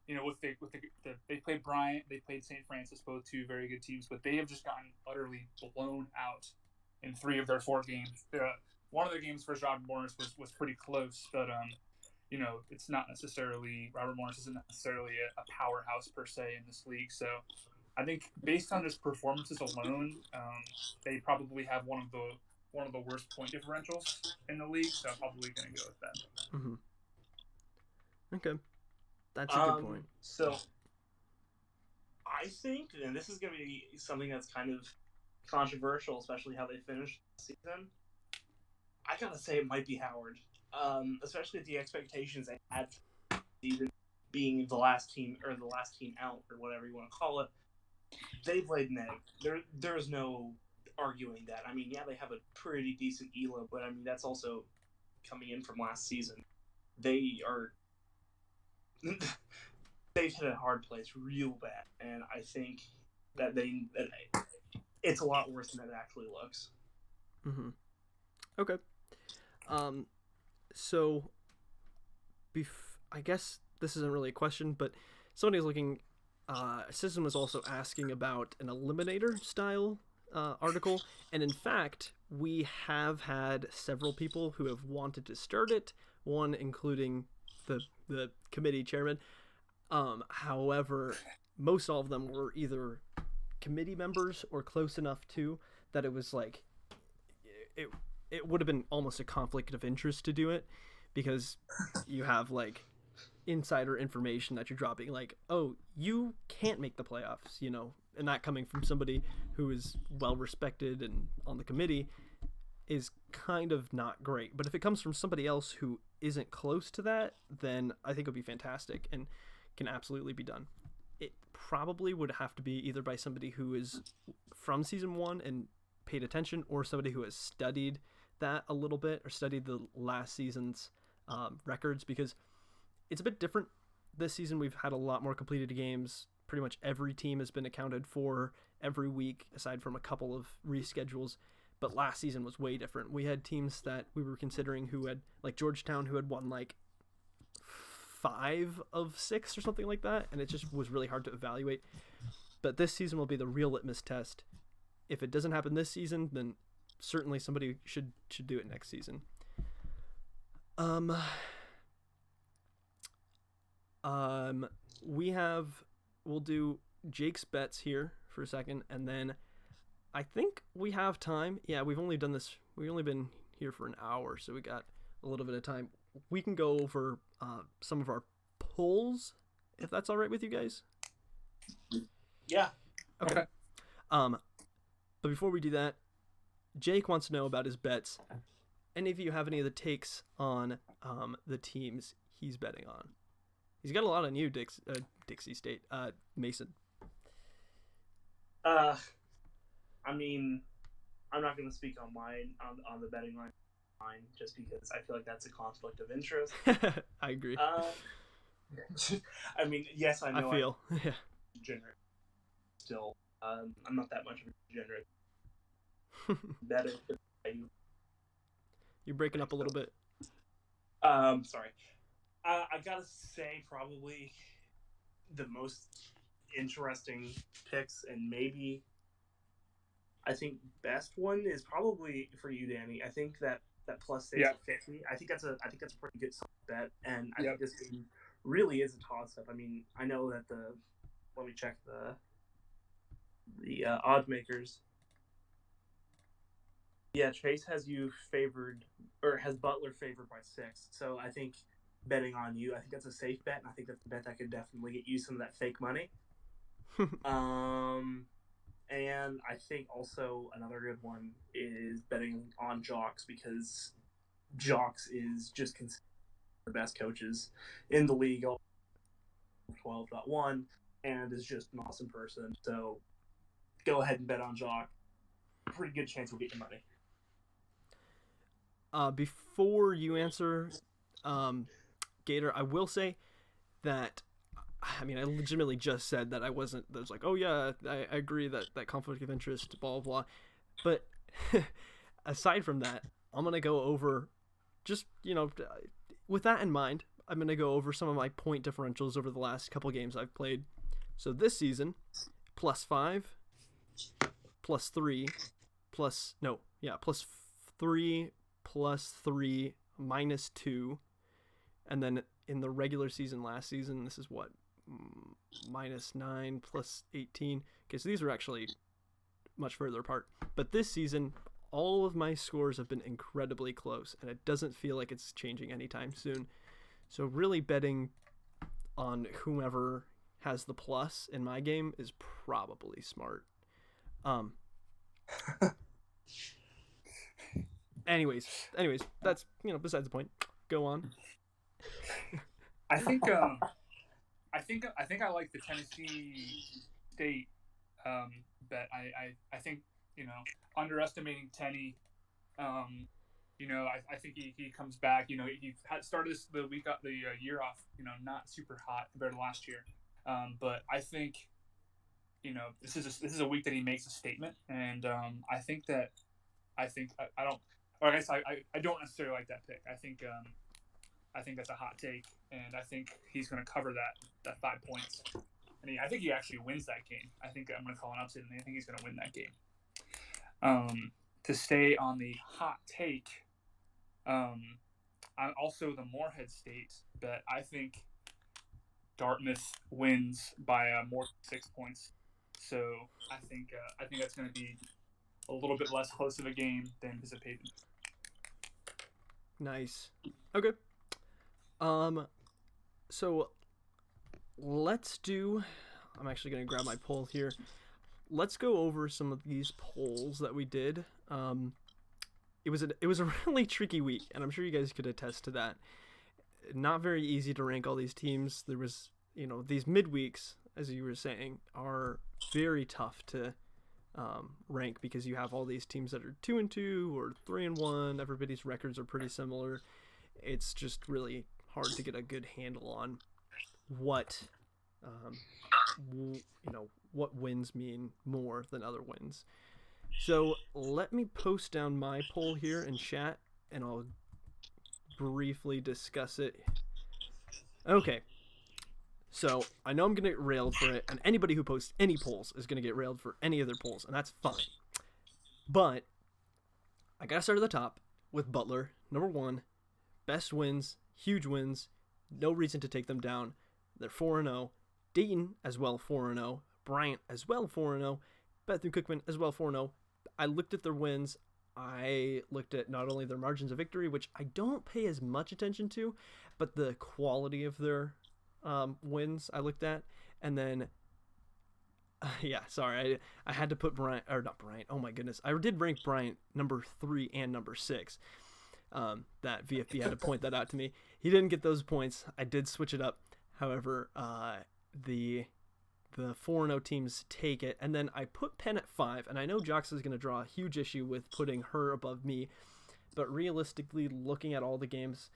C: they played Bryant, they played St. Francis, both 2 very good teams, but they have just gotten utterly blown out in 3 of their 4 games. One of their games versus Robert Morris was pretty close, but it's not necessarily, Robert Morris isn't necessarily a powerhouse per se in this league. So I think based on just performances alone, they probably have one of the worst point differentials in the league. So I'm probably going to go with that.
A: Mm-hmm. Okay, that's a good point.
B: So I think, and this is going to be something that's kind of controversial, especially how they finished the season. I gotta say it might be Howard. Especially with the expectations they had for even being the last team out, or whatever you want to call it. They played neg. There's no arguing that. I mean, yeah, they have a pretty decent ELO, but I mean that's also coming in from last season. They've hit a hard place real bad, and I think that it's a lot worse than it actually looks.
A: Mm-hmm. Okay. So, I guess this isn't really a question, but somebody's looking. System was also asking about an eliminator style article, and in fact, we have had several people who have wanted to start it. One including the committee chairman. However, most all of them were either committee members or close enough to that it was like it would have been almost a conflict of interest to do it, because you have like insider information that you're dropping, like, oh, you can't make the playoffs, and that coming from somebody who is well respected and on the committee is kind of not great. But if it comes from somebody else who isn't close to that, then I think it would be fantastic and can absolutely be done. It probably would have to be either by somebody who is from season 1 and paid attention, or somebody who has studied that a little bit or studied the last season's records, because it's a bit different this season. We've had a lot more completed games. Pretty much every team has been accounted for every week, aside from a couple of reschedules. But last season was way different. We had teams that we were considering who had, like Georgetown, who had won like 5 of 6 or something like that, and it just was really hard to evaluate. But this season will be the real litmus test. If it doesn't happen this season, then certainly somebody should do it next season. We'll do Jake's bets here for a second, and then I think we have time. Yeah, we've only been here for an hour, so we got a little bit of time. We can go over some of our polls, if that's all right with you guys.
B: Yeah.
A: Okay. But before we do that, Jake wants to know about his bets. Any of you have any of the takes on the teams he's betting on? He's got a lot on you, Dixie State. Mason.
B: I mean, I'm not going to speak on mine on the betting line, just because I feel like that's a conflict of interest.
A: I agree.
B: I mean, yes, I know.
A: I feel. Yeah.
B: Degenerate. Still, I'm not that much of a degenerate. Better.
A: You're breaking up a little bit.
B: Sorry. I gotta say, probably the most interesting picks, and maybe I think best one is probably for you, Danny. I think that plus 6 at 50. I think that's a pretty good bet, and I think this game really is a toss up. I mean, I know that let me check the odds makers. Yeah, Chase has you favored, or has Butler favored by 6. So I think betting on you, I think that's a safe bet, and I think that's a bet that could definitely get you some of that fake money. And I think also another good one is betting on Jocks, because Jocks is just considered the best coaches in the league, 12.1, and is just an awesome person. So go ahead and bet on Jock. Pretty good chance we'll get your money.
A: Before you answer, Gator, I will say that, I mean, I legitimately just said that I wasn't, that was like, oh yeah, I agree that conflict of interest, blah, blah, blah. But aside from that, I'm going to go over, just, with that in mind, I'm going to go over some of my point differentials over the last couple games I've played. So this season, +5, +3, +3, +3, -2, and then in the regular season last season, this is what, -9, +18. Okay, so these are actually much further apart. But this season, all of my scores have been incredibly close, and it doesn't feel like it's changing anytime soon. So really betting on whomever has the plus in my game is probably smart. Anyways, that's, besides the point. Go on.
C: I think I like the Tennessee State bet. I think, underestimating Tenney. I think he comes back. He had started the year off, not super hot compared to last year. But I think, this is a week that he makes a statement, and I don't necessarily like that pick. I think that's a hot take, and I think he's going to cover that 5 points. And I think he actually wins that game. I think I'm going to call an upset, and I think he's going to win that game. To stay on the hot take, I'm also the Moorhead State bet. I think Dartmouth wins by more than 6 points. So I think that's going to be a little bit less close of a game than anticipated.
A: Nice. Okay. So let's do. I'm actually going to grab my poll here. let's go over some of these polls that we did. It was a really tricky week, and I'm sure you guys could attest to that. Not very easy to rank all these teams. There was, these midweeks, as you were saying, are very tough to rank because you have all these teams that are 2-2 or 3-1. Everybody's records are pretty similar. It's just really hard to get a good handle on what what wins mean more than other wins. So let me post down my poll here in chat, and I'll briefly discuss it. Okay. So I know I'm going to get railed for it, and anybody who posts any polls is going to get railed for any other polls, and that's fine. But I got to start at the top with Butler, number 1. Best wins, huge wins, no reason to take them down. They're 4-0. Dayton as well 4-0. Bryant as well 4-0. Bethune-Cookman as well 4-0. I looked at their wins. I looked at not only their margins of victory, which I don't pay as much attention to, but the quality of their wins I looked at. And then, I had to put Bryant, or not Bryant, oh my goodness. I did rank Bryant number 3 and number 6. That VFB had to point that out to me. He didn't get those points. I did switch it up. However, the 4-0 teams take it, and then I put Penn at 5, and I know Jox is going to draw a huge issue with putting her above me, but realistically, looking at all the games,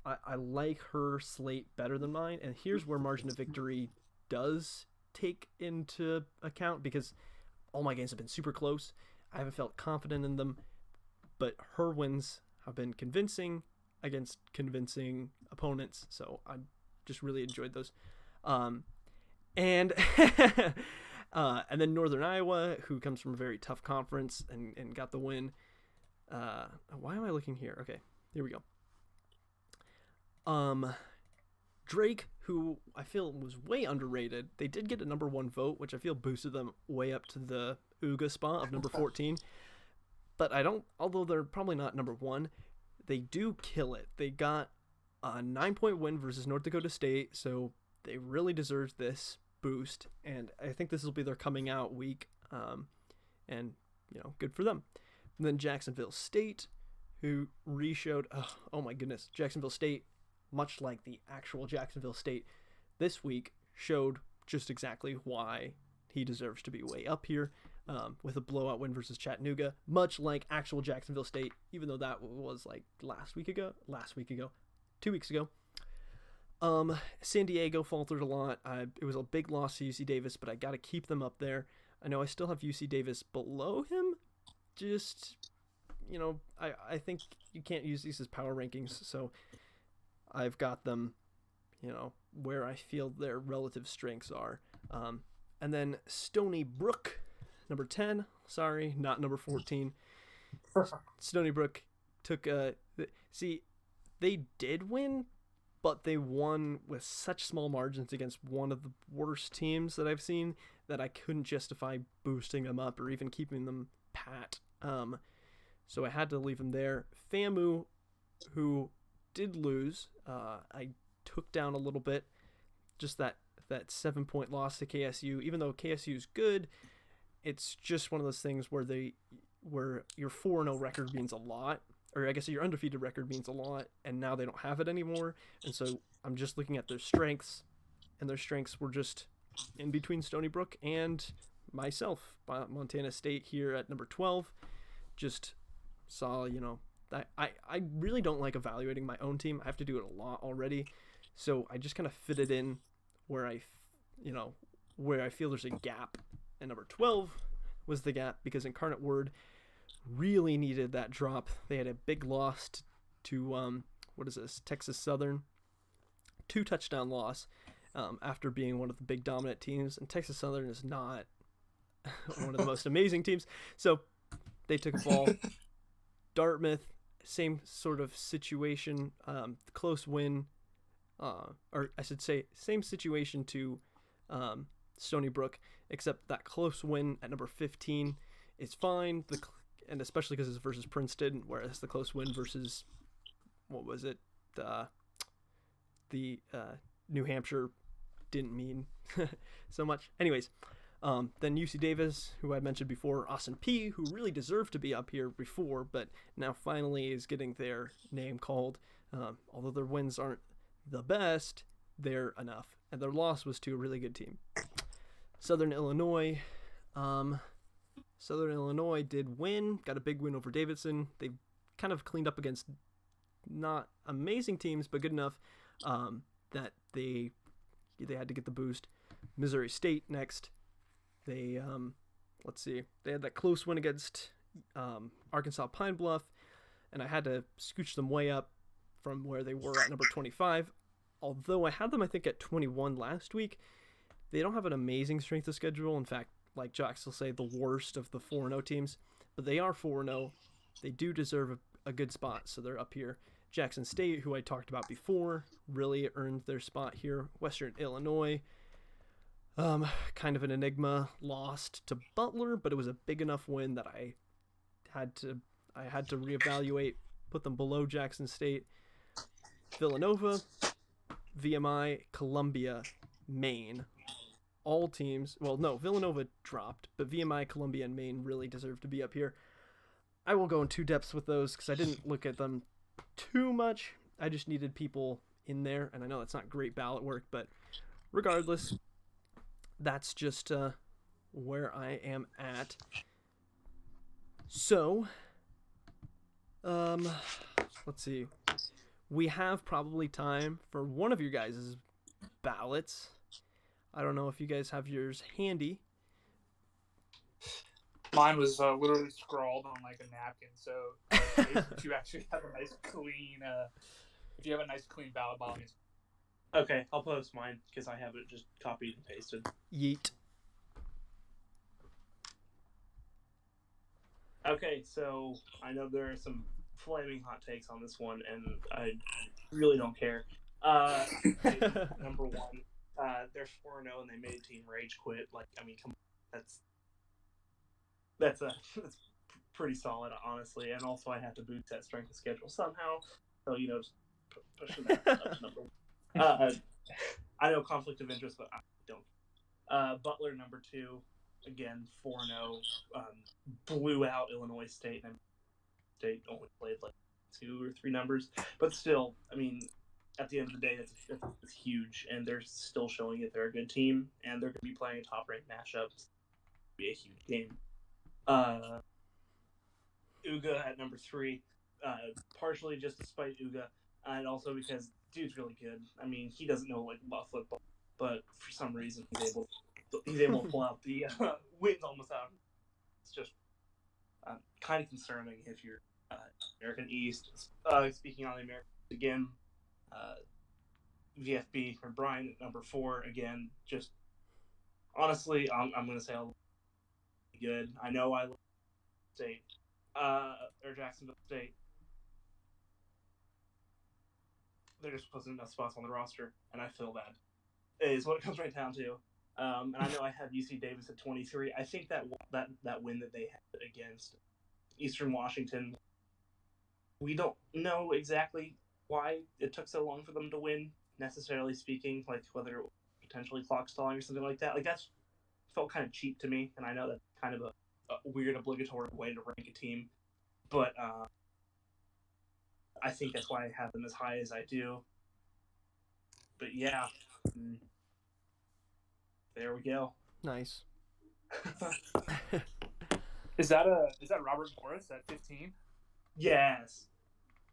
A: I like her slate better than mine, and here's where margin of victory does take into account, because all my games have been super close. I haven't felt confident in them, but her wins have been convincing against convincing opponents, so I just really enjoyed those. And then Northern Iowa, who comes from a very tough conference and got the win. Why am I looking here? Okay, here we go. Drake, who I feel was way underrated. They did get a number 1 vote, which I feel boosted them way up to the Uga spot of number 14. But although they're probably not number 1, they do kill it. They got a 9-point win versus North Dakota State, so they really deserve this boost, and I think this will be their coming out week, and good for them. And then Jacksonville State, who re-showed, oh my goodness, Jacksonville State, much like the actual Jacksonville State this week, showed just exactly why he deserves to be way up here, with a blowout win versus Chattanooga, much like actual Jacksonville State, even though that was like 2 weeks ago. San Diego faltered a lot. It was a big loss to UC Davis, but I got to keep them up there. I know I still have UC Davis below him. Just, I think you can't use these as power rankings, so I've got them, where I feel their relative strengths are. And then Stony Brook, number 10. Sorry, not number 14. Stony Brook took they did win, but they won with such small margins against one of the worst teams that I've seen that I couldn't justify boosting them up or even keeping them pat. So I had to leave them there. FAMU, who did lose, I took down a little bit. Just that 7-point loss to KSU. Even though KSU is good, it's just one of those things where your 4-0 record means a lot. Or I guess your undefeated record means a lot, and now they don't have it anymore. And so I'm just looking at their strengths, and their strengths were just in between Stony Brook and myself. Montana State here at number 12. Just saw, I really don't like evaluating my own team. I have to do it a lot already. So I just kind of fit it in where I feel there's a gap. And number 12 was the gap because Incarnate Word really needed that drop. They had a big loss to Texas Southern, 2 touchdown loss after being one of the big dominant teams, and Texas Southern is not one of the most amazing teams, so they took a fall. Dartmouth, same sort of situation, close win, or I should say same situation to Stony Brook, except that close win at number 15 is fine. And especially because it's versus Princeton, whereas the close win versus, the New Hampshire didn't mean so much. Anyways, Then UC Davis, who I mentioned before, Austin P, who really deserved to be up here before, but now finally is getting their name called. Although their wins aren't the best, they're enough. And their loss was to a really good team. Southern Illinois. Southern Illinois did win, got a big win over Davidson. They kind of cleaned up against not amazing teams, but good enough that they had to get the boost. Missouri State next. They they had that close win against Arkansas Pine Bluff, and I had to scooch them way up from where they were at number 25. Although I had them, I think, at 21 last week. They don't have an amazing strength of schedule. In fact, like Jocks will say, the worst of the 4-0 teams. But they are 4-0. They do deserve a good spot, so they're up here. Jackson State, who I talked about before, really earned their spot here. Western Illinois, kind of an enigma, lost to Butler, but it was a big enough win that I had to reevaluate, put them below Jackson State. Villanova, VMI, Columbia, Maine. All teams, well, no, Villanova dropped, but VMI, Columbia, and Maine really deserve to be up here. I will go in too depths with those because I didn't look at them too much. I just needed people in there, and I know that's not great ballot work, but regardless, that's just where I am at. So, let's see. We have probably time for one of your guys' ballots. I don't know if you guys have yours handy.
C: Mine was literally scrawled on like a napkin, so if you actually have a nice clean, if you have a nice clean ballot by all means.
B: Okay, I'll post mine because I have it just copied and pasted.
A: Yeet.
B: Okay, so I know there are some flaming hot takes on this one, and I really don't care. Number one, they're 4-0 and they made Team Rage quit. Like, I mean, come on, that's pretty solid, honestly. And also, I have to boot that strength of schedule somehow. So just pushing that up to number one. I know conflict of interest, but I don't. Butler, number 2, again 4-0, blew out Illinois State, and State only played like 2 or 3 numbers, but still, I mean, at the end of the day, that's huge, and they're still showing that they're a good team, and they're going to be playing top-ranked matchups. It'll be a huge game. Uga at number 3, partially just to spite Uga, and also because dude's really good. I mean, he doesn't know like about football, but for some reason he's able to pull out the wins almost out. It's just kind of concerning if you're American East. Speaking on the American again, VFB for Brian at number 4 again. Just honestly, I'm going to say I'll be good. I know I love State or Jacksonville State. There just wasn't enough spots on the roster, and I feel bad. Is what it comes right down to. And I know I have UC Davis at 23. I think that win that they had against Eastern Washington, we don't know exactly why it took so long for them to win, necessarily speaking, like whether it was potentially clock stalling or something like that. Like, that felt kind of cheap to me, and I know that's kind of a weird obligatory way to rank a team, but I think that's why I have them as high as I do. But yeah, there we go.
A: Nice.
C: Is that Robert Morris at 15?
B: Yes,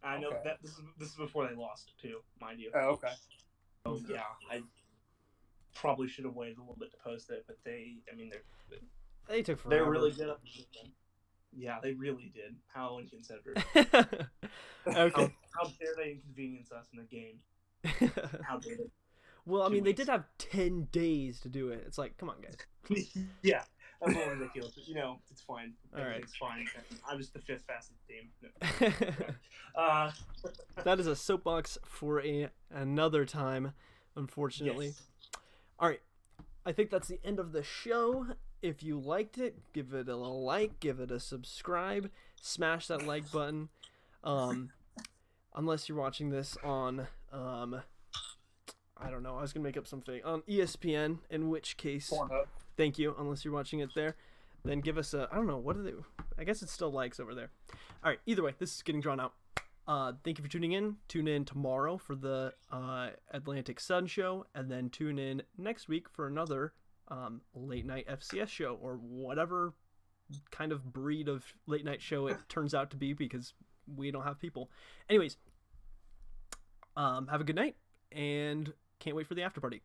B: I know
C: Okay.
B: that this is before they lost too, mind you.
C: Oh, okay.
B: So yeah, I probably should have waited a little bit to post it, but they
A: took forever.
B: they're really good. Yeah, they really did. How inconsiderate.
A: Okay.
B: How dare they inconvenience us in a game? How dare they?
A: Well, I
B: 2
A: mean, they
B: weeks.
A: did have 10 days to do it. It's like, come on, guys.
B: Yeah, that's a little ridiculous. But, it's fine.
A: All right.
B: Everything's fine. I'm just the 5th fastest team. No.
A: That is a soapbox for another time, unfortunately.
B: Yes.
A: All right. I think that's the end of the show. If you liked it, give it a like, give it a subscribe, smash that like button. Unless you're watching this on I don't know. I was gonna make up something on ESPN. In which case,
C: Pornhub.
A: thank you. Unless you're watching it there, then give us a. I don't know. What are they? I guess it's still likes over there. All right. Either way, this is getting drawn out. Thank you for tuning in. Tune in tomorrow for the Atlantic Sun show, and then tune in next week for another late night FCS show or whatever kind of breed of late night show it turns out to be, because we don't have people. Anyways, have a good night, and can't wait for the after party.